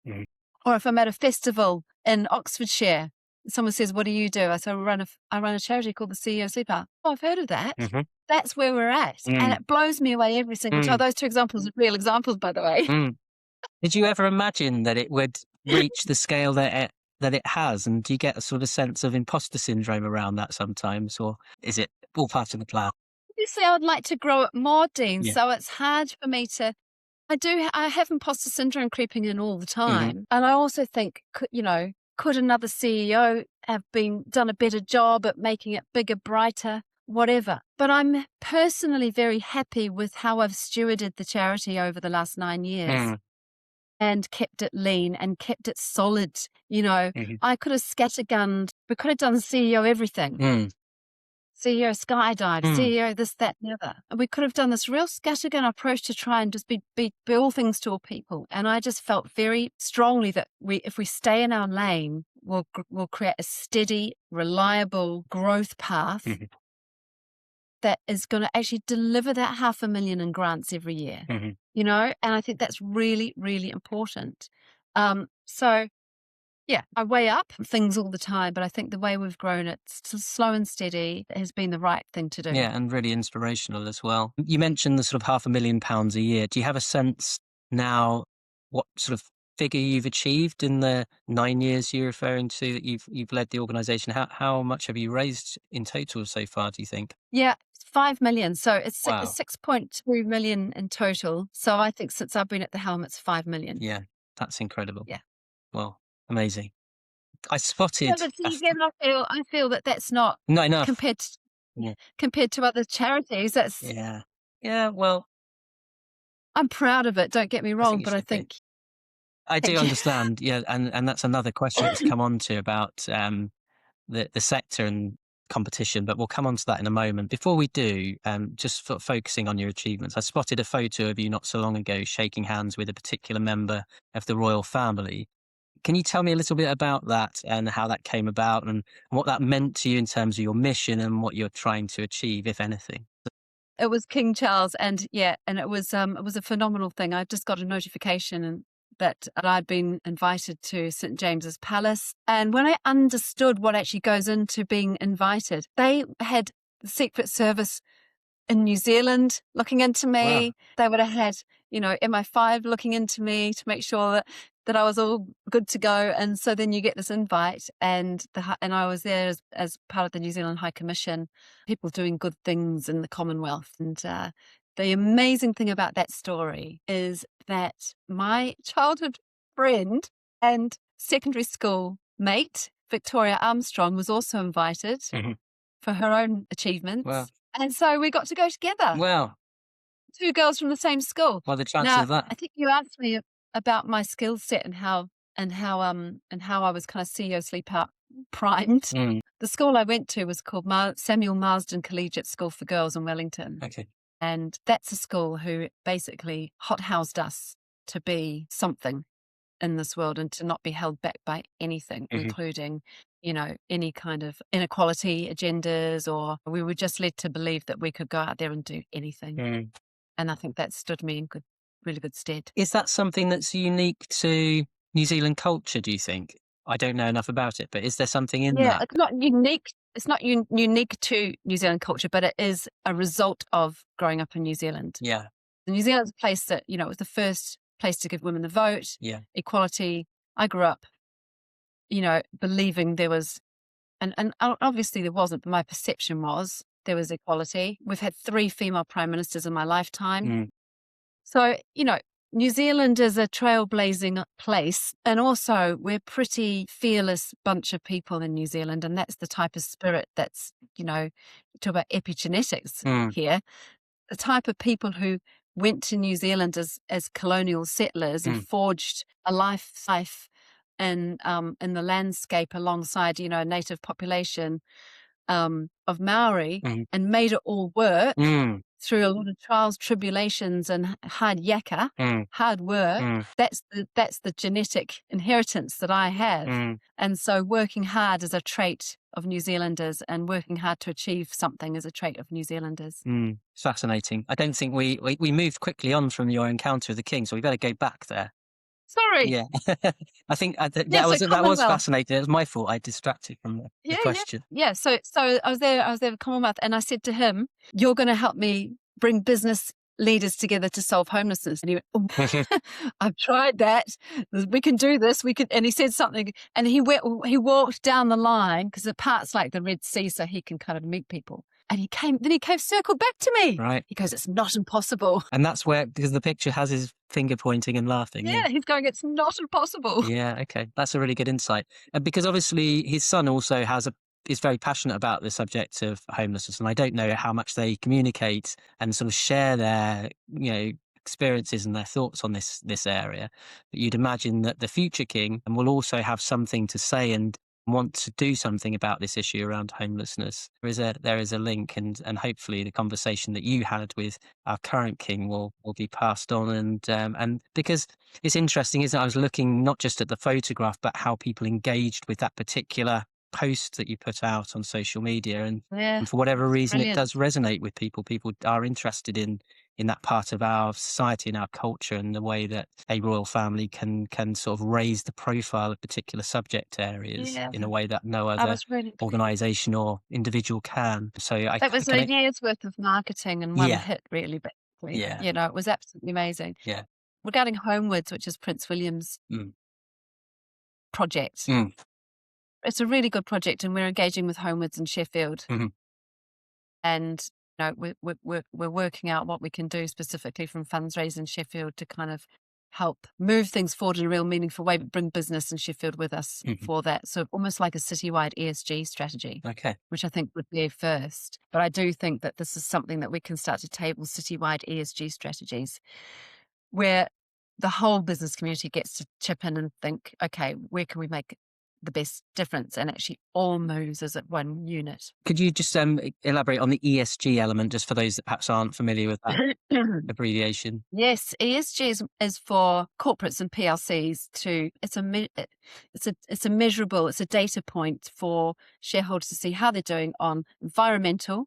Or if I'm at a festival in Oxfordshire, someone says, what do you do? I say, I run a charity called the CEO Sleepout. Oh, I've heard of that. That's where we're at. And it blows me away every single time. Those two examples are real examples, by the way. Did you ever imagine that it would reach the scale that it has? And do you get a sort of sense of imposter syndrome around that sometimes? Or is it all part of the plan? Obviously, I would like to grow it more, Dean. Yeah. So it's hard for me to... I have imposter syndrome creeping in all the time. And I also think, could another CEO have done a better job at making it bigger, brighter, whatever? But I'm personally very happy with how I've stewarded the charity over the last 9 years. And kept it lean and kept it solid. I could have scattergunned. We could have done CEO everything. CEO skydive, CEO this, that, and the other. And we could have done this real scattergun approach to try and just be all things to all people. And I just felt very strongly that if we stay in our lane, we'll create a steady, reliable growth path that is going to actually deliver that 500,000 in grants every year. And I think that's really, really important. So yeah, I weigh up things all the time, but I think the way we've grown it, slow and steady, has been the right thing to do. Yeah, and really inspirational as well. You mentioned the sort of £500,000 a year. Do you have a sense now what sort of figure you've achieved in the 9 years you're referring to that you've led the organisation? How much have you raised in total so far, do you think? Yeah, 5 million. So it's Wow. 6.2 million in total. So I think since I've been at the helm, it's 5 million. Yeah, that's incredible. Yeah. Well, amazing. I spotted... Yeah, but again, I feel that's not enough. compared to other charities. That's... Yeah, well... I'm proud of it, don't get me wrong, but I think... I do understand, yeah, and that's another question that's come on to about the sector and competition, but we'll come on to that in a moment. Before we do, just focusing on your achievements, I spotted a photo of you not so long ago shaking hands with a particular member of the royal family. Can you tell me a little bit about that and how that came about and what that meant to you in terms of your mission and what you're trying to achieve, if anything? It was King Charles, and it was a phenomenal thing. I just got a notification that I'd been invited to St. James's Palace. And when I understood what actually goes into being invited, they had the Secret Service in New Zealand looking into me. Wow. They would have had, MI5 looking into me to make sure that I was all good to go. And so then you get this invite, and I was there as part of the New Zealand High Commission, people doing good things in the Commonwealth. And the amazing thing about that story is that my childhood friend and secondary school mate Victoria Armstrong was also invited for her own achievements. Wow. And so we got to go together. Wow. Two girls from the same school. Well, the chances Now, of that. I think you asked me about my skill set and how I was kind of CEO Sleepout primed. The school I went to was called Samuel Marsden Collegiate School for Girls in Wellington. Okay. And that's a school who basically hothoused us to be something in this world and to not be held back by anything, including, any kind of inequality agendas, or we were just led to believe that we could go out there and do anything. And I think that stood me in really good stead. Is that something that's unique to New Zealand culture, do you think? I don't know enough about it, but is there something in that? Yeah, it's not unique. It's not unique to New Zealand culture, but it is a result of growing up in New Zealand. Yeah. New Zealand's a place that, it was the first place to give women the vote, equality. I grew up, believing there was, and obviously there wasn't, but my perception was there was equality. We've had 3 female prime ministers in my lifetime. So, New Zealand is a trailblazing place, and also we're pretty fearless bunch of people in New Zealand, and that's the type of spirit that's, talk about epigenetics here, the type of people who went to New Zealand as colonial settlers and forged a life in the landscape alongside, a native population of Maori, and made it all work through a lot of trials, tribulations, and hard work. That's the genetic inheritance that I have. And so working hard is a trait of New Zealanders, and working hard to achieve something is a trait of New Zealanders. Fascinating. I don't think we moved quickly on from your encounter with the king, so we better go back there. Sorry. Yeah. I think that was fascinating. It was my fault. I distracted from the question. Yeah. So I was there at Commonwealth, and I said to him, "You're going to help me bring business leaders together to solve homelessness." And he went, "I've tried that. We can do this. We can." And he said something, and he walked down the line, because the part's like the Red Sea, so he can kind of meet people. And he circled back to me. Right. He goes, "It's not impossible." And that's where, because the picture has his finger pointing and laughing. Yeah, he's going, "It's not impossible." Yeah, okay. That's a really good insight. And because obviously his son also is very passionate about the subject of homelessness. And I don't know how much they communicate and sort of share their, experiences and their thoughts on this area. But you'd imagine that the future king will also have something to say and want to do something about this issue around homelessness. There is a link, and hopefully the conversation that you had with our current king will be passed on. And because it's interesting, isn't it? I was looking not just at the photograph, but how people engaged with that particular post that you put out on social media, and for whatever reason, it does resonate with people. People are interested in that part of our society and our culture, and the way that a royal family can sort of raise the profile of particular subject areas in a way that no other organisation or individual can. So that was a year's worth of marketing in one hit, really. Basically, it was absolutely amazing. Yeah. Regarding Homewards, which is Prince William's project, it's a really good project, and we're engaging with Homewards in Sheffield, and we're working out what we can do specifically from funds raised in Sheffield to kind of help move things forward in a real meaningful way, but bring business in Sheffield with us for that. So almost like a citywide ESG strategy, which I think would be a first. But I do think that this is something that we can start to table, citywide ESG strategies, where the whole business community gets to chip in and think, okay, where can we make the best difference, and actually all moves as at one unit. Could you just elaborate on the ESG element, just for those that perhaps aren't familiar with that abbreviation? Yes, ESG is for corporates and PLCs it's a measurable, it's a data point for shareholders to see how they're doing on environmental,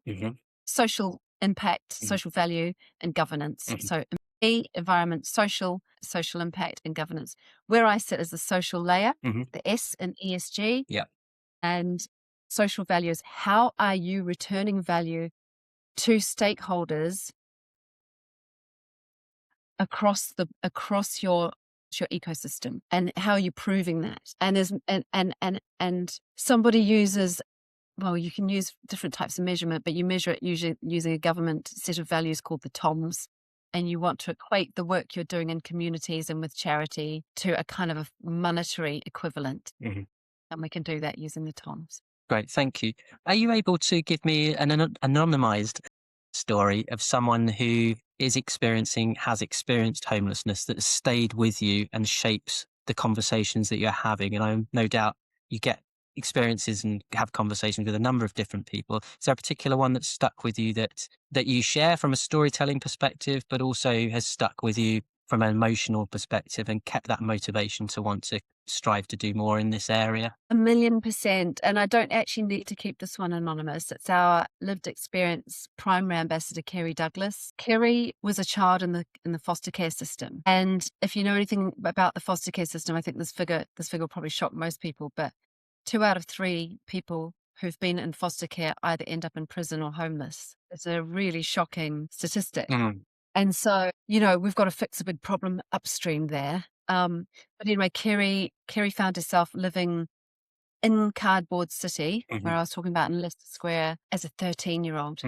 social impact, social value, and governance. So environment, social impact, and governance. Where I sit is the social layer, the S in ESG, and social values. How are you returning value to stakeholders across your ecosystem, and how are you proving that? And there's and somebody uses. Well, you can use different types of measurement, but you measure it usually using a government set of values called the TOMS. And you want to equate the work you're doing in communities and with charity to a kind of a monetary equivalent. And we can do that using the TOMS. Great, thank you. Are you able to give me an anonymized story of someone who has experienced homelessness that has stayed with you and shapes the conversations that you're having? And I no doubt you get experiences and have conversations with a number of different people. Is there a particular one that's stuck with you that you share from a storytelling perspective, but also has stuck with you from an emotional perspective and kept that motivation to want to strive to do more in this area? 1,000,000%. And I don't actually need to keep this one anonymous. It's our lived experience primary ambassador, Kerry Douglas. Kerry was a child in the foster care system. And if you know anything about the foster care system, I think this figure will probably shock most people, but 2 out of 3 people who've been in foster care either end up in prison or homeless. It's a really shocking statistic. And so, we've got to fix a big problem upstream there. But anyway, Kerry found herself living in Cardboard City, where I was talking about in Leicester Square, as a 13-year-old,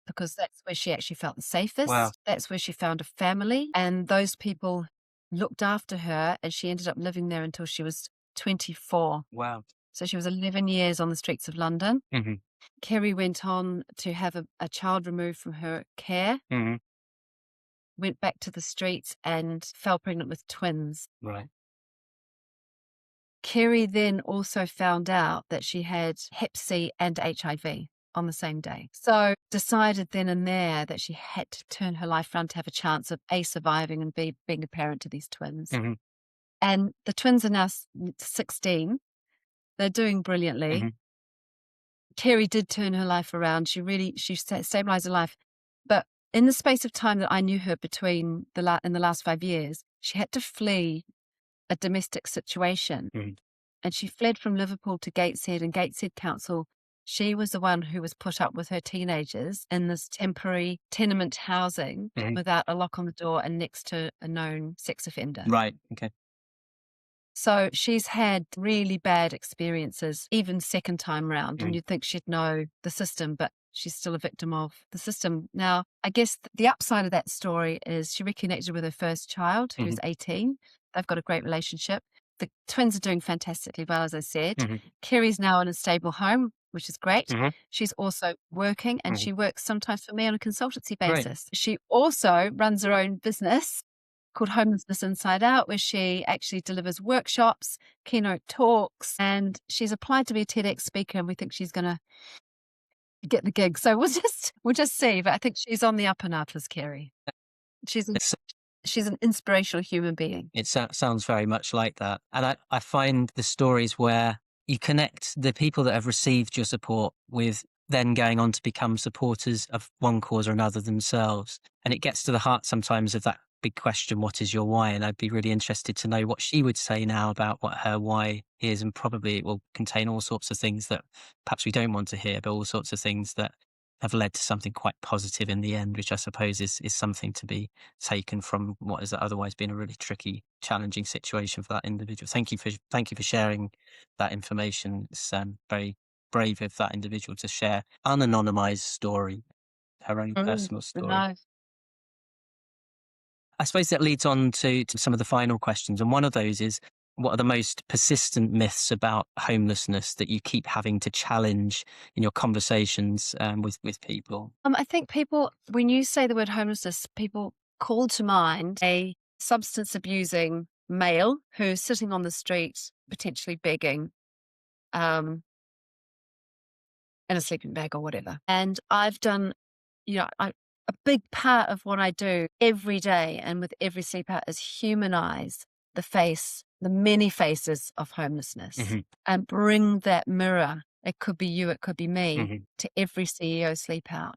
because that's where she actually felt the safest. Wow. That's where she found a family, and those people looked after her, and she ended up living there until she was 24. Wow. So she was 11 years on the streets of London. Kerry went on to have a child removed from her care, went back to the streets and fell pregnant with twins. Right. Kerry then also found out that she had Hep C and HIV on the same day. So decided then and there that she had to turn her life around to have a chance of A, surviving, and B, being a parent to these twins. And the twins are now 16. They're doing brilliantly. Kerry did turn her life around. She stabilized her life. But in the space of time that I knew her in the last 5 years, she had to flee a domestic situation. And she fled from Liverpool to Gateshead, and Gateshead Council, she was the one who was put up with her teenagers in this temporary tenement housing without a lock on the door and next to a known sex offender. Right. Okay. So she's had really bad experiences, even second time round, and you'd think she'd know the system, but she's still a victim of the system. Now, I guess the upside of that story is she reconnected with her first child, who's 18. They've got a great relationship. The twins are doing fantastically well, as I said. Kerry's now in a stable home, which is great. She's also working, and she works sometimes for me on a consultancy basis. Great. She also runs her own business called Homelessness Inside Out, where she actually delivers workshops, keynote talks, and she's applied to be a TEDx speaker, and we think she's going to get the gig. So we'll just see. But I think she's on the up and up as Kerry. She's an inspirational human being. It sounds very much like that. And I find the stories where you connect the people that have received your support with then going on to become supporters of one cause or another themselves. And it gets to the heart sometimes of that big question, what is your why? And I'd be really interested to know what she would say now about what her why is. And probably it will contain all sorts of things that perhaps we don't want to hear, but all sorts of things that have led to something quite positive in the end, which I suppose is something to be taken from what has otherwise been a really tricky, challenging situation for that individual. Thank you for sharing that information. It's very brave of that individual to share an anonymized story, her own personal story. Nice. I suppose that leads on to some of the final questions. And one of those is, what are the most persistent myths about homelessness that you keep having to challenge in your conversations with people? I think people, when you say the word homelessness, people call to mind a substance abusing male who's sitting on the street, potentially begging, in a sleeping bag or whatever. And I've done, a big part of what I do every day and with every sleep out is humanize the many faces of homelessness and bring that mirror. It could be you, it could be me, to every CEO Sleep Out.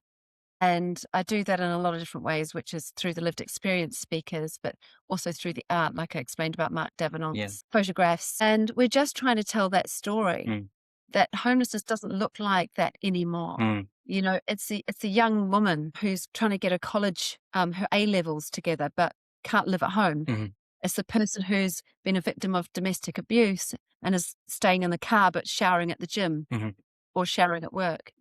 And I do that in a lot of different ways, which is through the lived experience speakers, but also through the art, like I explained about Mark Davenant's photographs. And we're just trying to tell that story, that homelessness doesn't look like that anymore. It's a young woman who's trying to get her college, her A-levels together, but can't live at home. It's the person who's been a victim of domestic abuse and is staying in the car but showering at the gym or showering at work.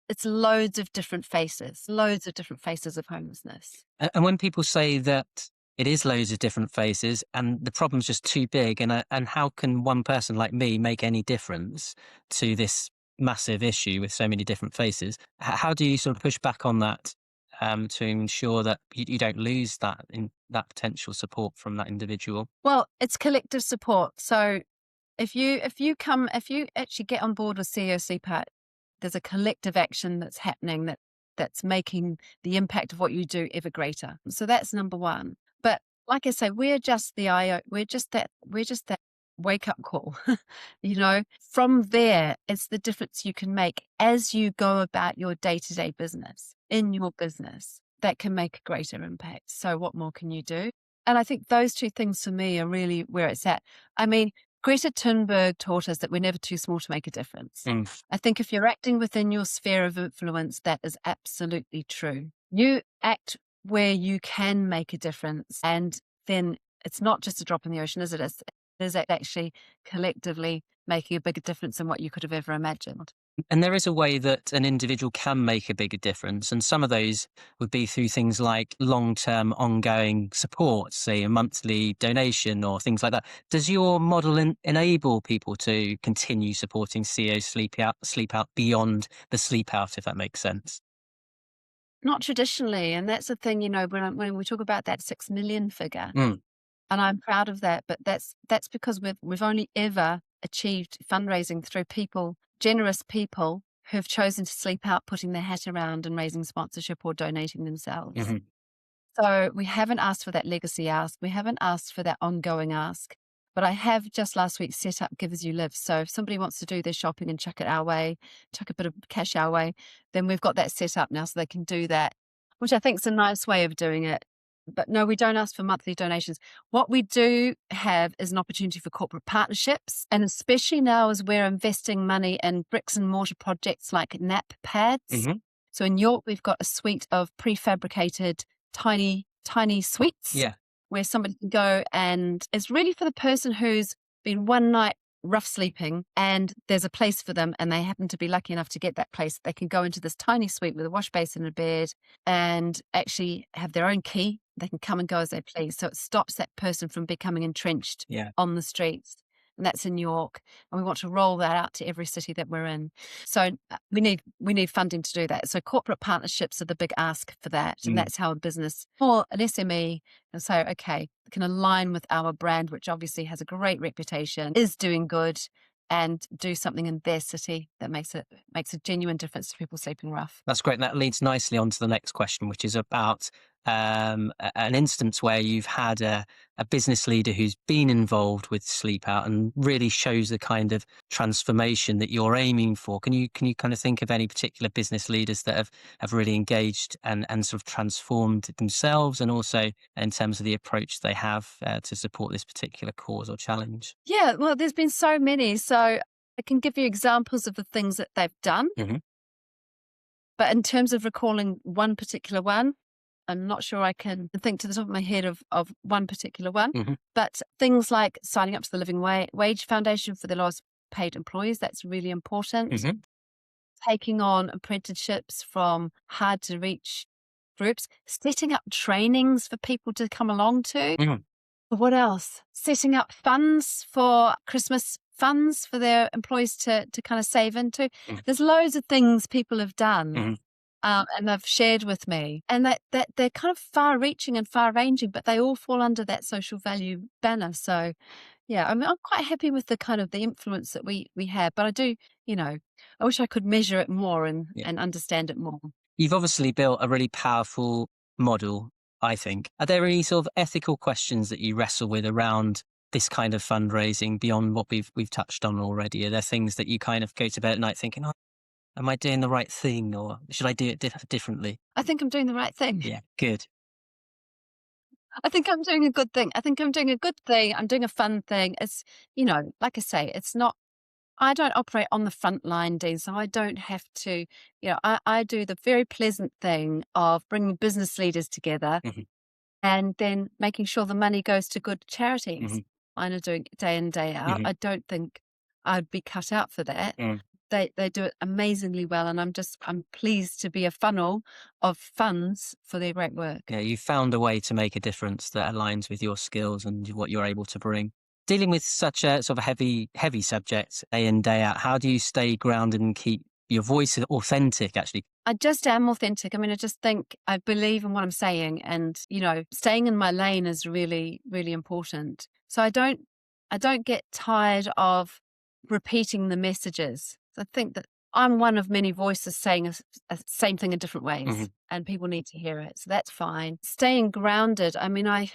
It's loads of different faces of homelessness. And when people say that it is loads of different faces and the problem's just too big. And how can one person like me make any difference to this massive issue with so many different faces? How do you sort of push back on that to ensure that you don't lose that potential support from that individual? Well, it's collective support. So if you actually get on board with CEO Sleepout, there's a collective action that's happening that's making the impact of what you do ever greater. So that's number one. But like I say, we're just that wake up call. From there, it's the difference you can make as you go about your day-to-day business in your business that can make a greater impact. So what more can you do? And I think those two things for me are really where it's at. I mean, Greta Thunberg taught us that we're never too small to make a difference. I think if you're acting within your sphere of influence, that is absolutely true. You act where you can make a difference, and then it's not just a drop in the ocean, is it? It is actually collectively making a bigger difference than what you could have ever imagined. And there is a way that an individual can make a bigger difference. And some of those would be through things like long-term ongoing support, say a monthly donation or things like that. Does your model enable people to continue supporting CEO Sleepout beyond the sleep out, if that makes sense? Not traditionally. And that's the thing, when we talk about that 6 million figure, Mm. and I'm proud of that, but that's because we've only ever achieved fundraising through generous people who've chosen to sleep out, putting their hat around and raising sponsorship or donating themselves. Mm-hmm. So we haven't asked for that legacy ask. We haven't asked for that ongoing ask. But I have just last week set up Give As You Live. So if somebody wants to do their shopping and chuck it our way, chuck a bit of cash our way, then we've got that set up now so they can do that, which I think is a nice way of doing it. But no, we don't ask for monthly donations. What we do have is an opportunity for corporate partnerships. And especially now as we're investing money in bricks and mortar projects like nap pads. Mm-hmm. So in York, we've got a suite of prefabricated tiny suites. Yeah. Where somebody can go, and it's really for the person who's been one night rough sleeping and there's a place for them and they happen to be lucky enough to get that place. They can go into this tiny suite with a wash basin and a bed and actually have their own key. They can come and go as they please. So it stops that person from becoming entrenched on the streets. And that's in York. And we want to roll that out to every city that we're in. So we need funding to do that. So corporate partnerships are the big ask for that. And that's how a business or an SME can say, okay, can align with our brand, which obviously has a great reputation, is doing good, and do something in their city that makes a genuine difference to people sleeping rough. That's great. And that leads nicely on to the next question, which is about an instance where you've had a business leader who's been involved with Sleep Out and really shows the kind of transformation that you're aiming for. Can you kind of think of any particular business leaders that have really engaged and sort of transformed themselves, and also in terms of the approach they have to support this particular cause or challenge? Yeah, well, there's been so many. So I can give you examples of the things that they've done. Mm-hmm. But in terms of recalling one particular one, I'm not sure I can think to the top of my head of one particular one. Mm-hmm. But things like signing up to the Living Wage Foundation for the lowest paid employees, that's really important. Mm-hmm. Taking on apprenticeships from hard to reach groups, setting up trainings for people to come along to. Mm-hmm. What else? Setting up funds for Christmas funds for their employees to kind of save into. Mm-hmm. There's loads of things people have done. Mm-hmm. And they've shared with me, and that they're kind of far-reaching and far-ranging, but they all fall under that social value banner. So, yeah, I mean, I'm quite happy with the kind of the influence that we have, but I do, I wish I could measure it more and understand it more. You've obviously built a really powerful model, I think. Are there any sort of ethical questions that you wrestle with around this kind of fundraising beyond what we've touched on already? Are there things that you kind of go to bed at night thinking, am I doing the right thing, or should I do it differently? I think I'm doing the right thing. Yeah, good. I think I'm doing a good thing. I'm doing a fun thing. It's, like I say, it's not, I don't operate on the front line, Dean, so I don't have to, I do the very pleasant thing of bringing business leaders together and then making sure the money goes to good charities. I'm doing it day in, day out. I don't think I'd be cut out for that. they do it amazingly well. And I'm pleased to be a funnel of funds for their great work. Yeah, you found a way to make a difference that aligns with your skills and what you're able to bring. Dealing with such a sort of heavy subject day in, day out, how do you stay grounded and keep your voice authentic, actually? I just am authentic. I mean, I just think I believe in what I'm saying, and, staying in my lane is really, really important. So I don't get tired of repeating the messages. I think that I'm one of many voices saying a same thing in different ways, and people need to hear it. So that's fine. Staying grounded. I mean, I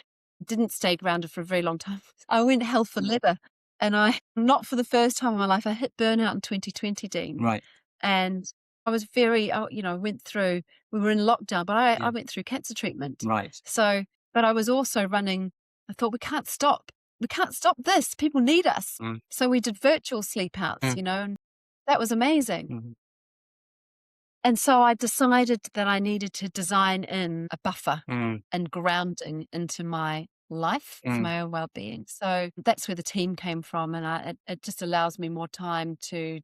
didn't stay grounded for a very long time. I went hell for leather, and not for the first time in my life, I hit burnout in 2020, Dean. Right. And I was we were in lockdown, but I went through cancer treatment. Right. So, but I was also running, I thought, we can't stop this. People need us. So we did virtual sleepouts, and that was amazing. And so I decided that I needed to design in a buffer and grounding into my life for my own well-being. So that's where the team came from, and it just allows me more time to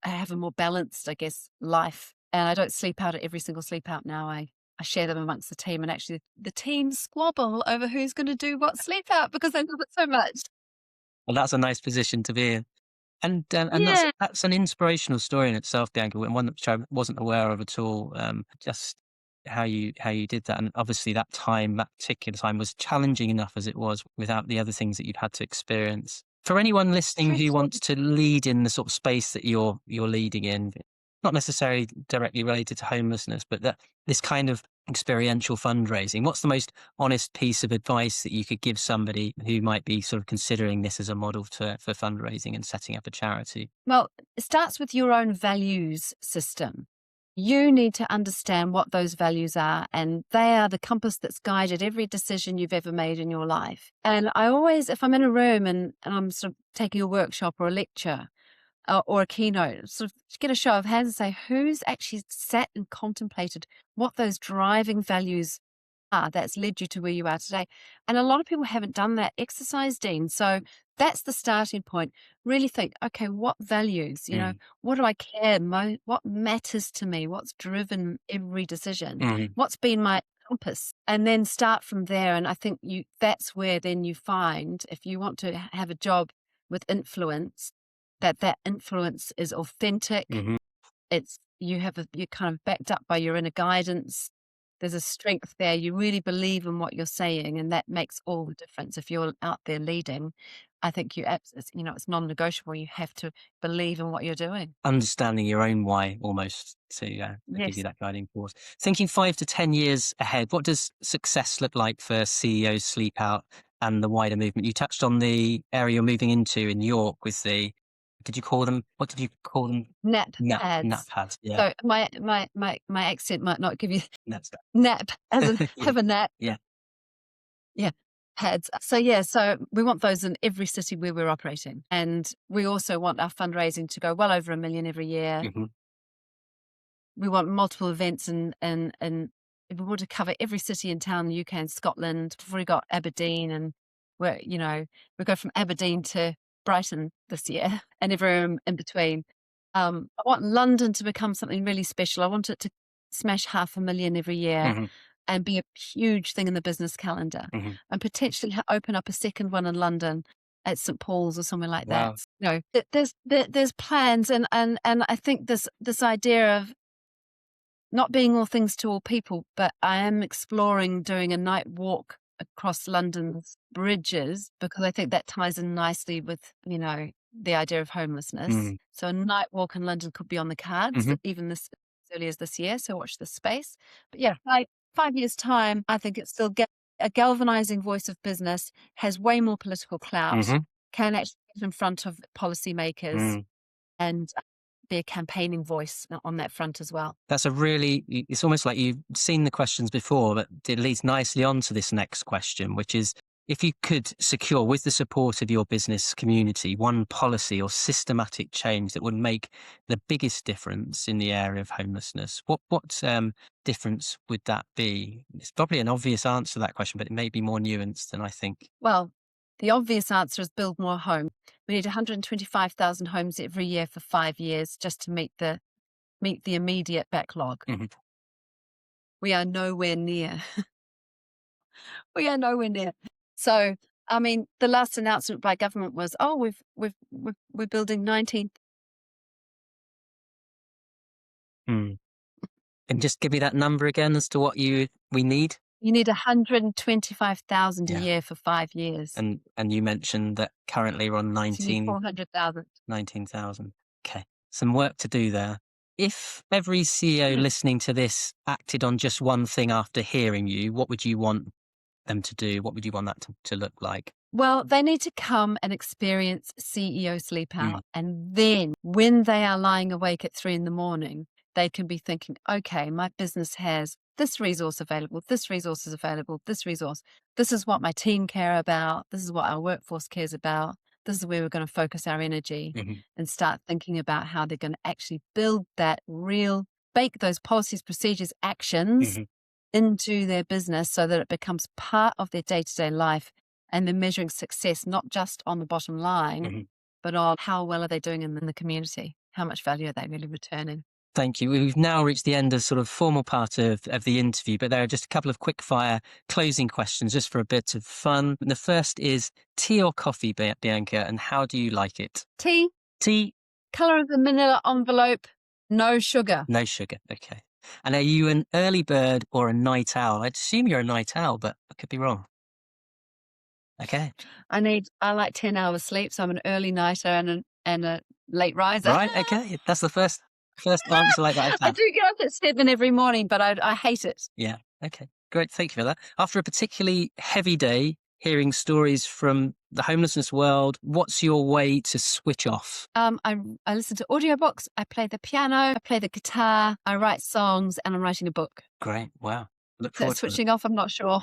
have a more balanced, I guess, life. And I don't sleep out at every single sleep out now. I share them amongst the team, and actually the team squabble over who's going to do what sleep out because they love it so much. Well, that's a nice position to be in. And that's an inspirational story in itself, Bianca, and one which I wasn't aware of at all. Just how you did that, and obviously that particular time was challenging enough as it was, without the other things that you'd had to experience. For anyone listening who wants to lead in the sort of space that you're leading in, not necessarily directly related to homelessness, but this kind of experiential fundraising, what's the most honest piece of advice that you could give somebody who might be sort of considering this as a model for fundraising and setting up a charity? Well, it starts with your own values system. You need to understand what those values are, and they are the compass that's guided every decision you've ever made in your life. And I always, if I'm in a room and I'm sort of taking a workshop or a lecture, or a keynote, sort of get a show of hands and say, who's actually sat and contemplated what those driving values are that's led you to where you are today? And a lot of people haven't done that exercise, Dean. So that's the starting point. Really think, okay, what values, what do I care most? What matters to me? What's driven every decision? What's been my compass? And then start from there. And I think that's where then you find, if you want to have a job with influence, that influence is authentic. You're kind of backed up by your inner guidance. There's a strength there. You really believe in what you're saying, and that makes all the difference. If you're out there leading, I think it's non-negotiable. You have to believe in what you're doing. Understanding your own why, almost, to give you that guiding force. Thinking 5 to 10 years ahead, what does success look like for CEO Sleepout and the wider movement? You touched on the area you're moving into in York with what did you call them? Nap pads. Yeah. So my accent might not give you nap as in have a nap. Yeah. Yeah. Pads. So we want those in every city where we're operating. And we also want our fundraising to go well over $1 million every year. We want multiple events and we want to cover every city and town in the UK and Scotland. We've already got Aberdeen, and we go from Aberdeen to Brighton this year and everywhere in between. I want London to become something really special. I want it to smash 500,000 every year and be a huge thing in the business calendar, and potentially open up a second one in London at St. Paul's or somewhere like that. There's plans, and I think this idea of not being all things to all people, but I am exploring doing a night walk across London's bridges, because I think that ties in nicely with, the idea of homelessness. So a night walk in London could be on the cards, even as early as this year. So watch this space. But yeah, 5 years time, I think it's still a galvanizing voice of business, has way more political clout, can actually get in front of policymakers and be a campaigning voice on that front as well. That's it's almost like you've seen the questions before, but it leads nicely on to this next question, which is, if you could secure, with the support of your business community, one policy or systematic change that would make the biggest difference in the area of homelessness, what difference would that be? It's probably an obvious answer to that question, but it may be more nuanced than I think. Well, The obvious answer is build more homes. We need 125,000 homes every year for 5 years just to meet the immediate backlog. Mm-hmm. We are nowhere near. We are nowhere near. So, I mean, the last announcement by government was, we're building 19. And just give me that number again as to what we need. You need 125,000 a Yeah. year for 5 years. And you mentioned that currently we're on 400,000. 19,000. Okay. Some work to do there. If every CEO listening to this acted on just one thing after hearing you, what would you want them to do? What would you want that to look like? Well, they need to come and experience CEO Sleepout. And then when they are lying awake at 3 a.m, they can be thinking, okay, my business has this resource available, this resource is available, this resource. This is what my team care about. This is what our workforce cares about. This is where we're going to focus our energy and start thinking about how they're going to actually build that bake those policies, procedures, actions into their business so that it becomes part of their day-to-day life. And they're measuring success, not just on the bottom line, but on how well are they doing in the community? How much value are they really returning? Thank you. We've now reached the end of sort of formal part of the interview, but there are just a couple of quick fire closing questions just for a bit of fun. And the first is tea or coffee, Bianca, and how do you like it? Tea. Tea. Colour of the manila envelope. No sugar. No sugar. Okay. And are you an early bird or a night owl? I'd assume you're a night owl, but I could be wrong. Okay. I like 10 hours sleep, so I'm an early nighter and a late riser. Right. Okay. That's the first answer like that. I do get up at 7 every morning, but I hate it. Yeah. Okay. Great. Thank you for that. After a particularly heavy day, hearing stories from the homelessness world, what's your way to switch off? I listen to audiobooks, I play the piano, I play the guitar, I write songs, and I'm writing a book. Great. Wow. Look So forward to it. switching off, I'm not sure.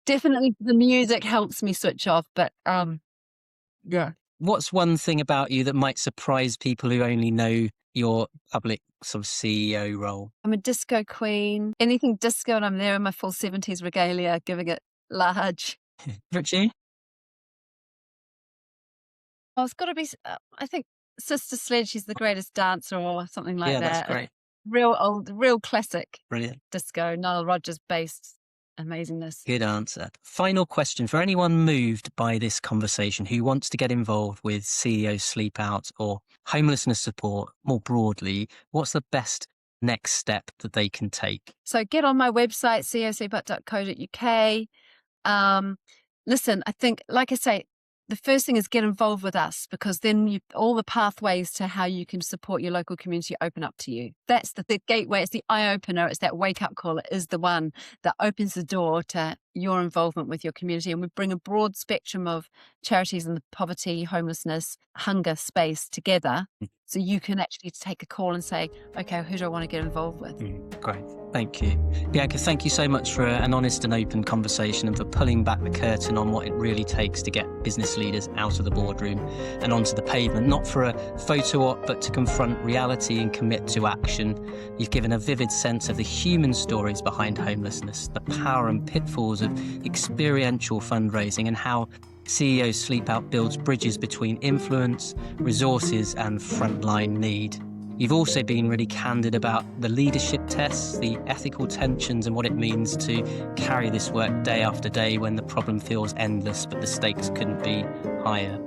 Definitely the music helps me switch off, but yeah. What's one thing about you that might surprise people who only know your public sort of CEO role? I'm a disco queen. Anything disco, and I'm there in my full 70s regalia, giving it large. Richie? Oh, it's got to be, I think, Sister Sledge, she's the greatest dancer or something like that. Yeah, that's great. Real classic Brilliant. disco, Nile Rodgers based amazingness. Good answer. Final question for anyone moved by this conversation who wants to get involved with CEO Sleepout or homelessness support more broadly, what's the best next step that they can take? So get on my website, ceosleepout.co.uk. Listen, I think, like I say, the first thing is get involved with us, because then all the pathways to how you can support your local community open up to you. That's the gateway. It's the eye opener. It's that wake up call. It is the one that opens the door to your involvement with your community. And we bring a broad spectrum of charities in the poverty, homelessness, hunger space together. So you can actually take a call and say, okay, who do I want to get involved with? Great. Thank you. Bianca, thank you so much for an honest and open conversation and for pulling back the curtain on what it really takes to get business leaders out of the boardroom and onto the pavement, not for a photo op, but to confront reality and commit to action. You've given a vivid sense of the human stories behind homelessness, the power and pitfalls of experiential fundraising, and how CEO Sleepout builds bridges between influence, resources, and frontline need. You've also been really candid about the leadership tests, the ethical tensions, and what it means to carry this work day after day when the problem feels endless, but the stakes couldn't be higher.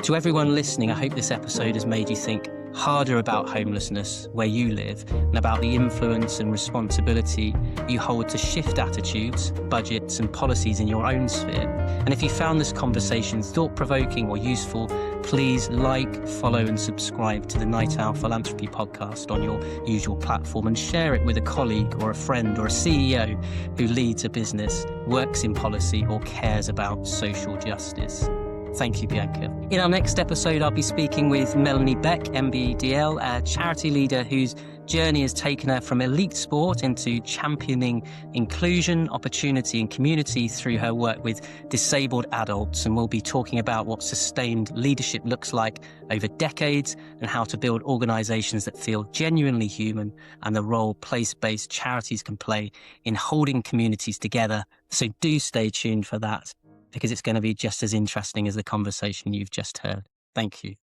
To everyone listening, I hope this episode has made you think harder about homelessness where you live and about the influence and responsibility you hold to shift attitudes, budgets and policies in your own sphere. And if you found this conversation thought-provoking or useful, please like, follow and subscribe to the Night Owl Philanthropy podcast on your usual platform and share it with a colleague or a friend or a CEO who leads a business, works in policy or cares about social justice. Thank you, Bianca. In our next episode, I'll be speaking with Melanie Beck, MBDL, a charity leader whose journey has taken her from elite sport into championing inclusion, opportunity and community through her work with disabled adults. And we'll be talking about what sustained leadership looks like over decades and how to build organisations that feel genuinely human and the role place-based charities can play in holding communities together. So do stay tuned for that. because it's going to be just as interesting as the conversation you've just heard. Thank you.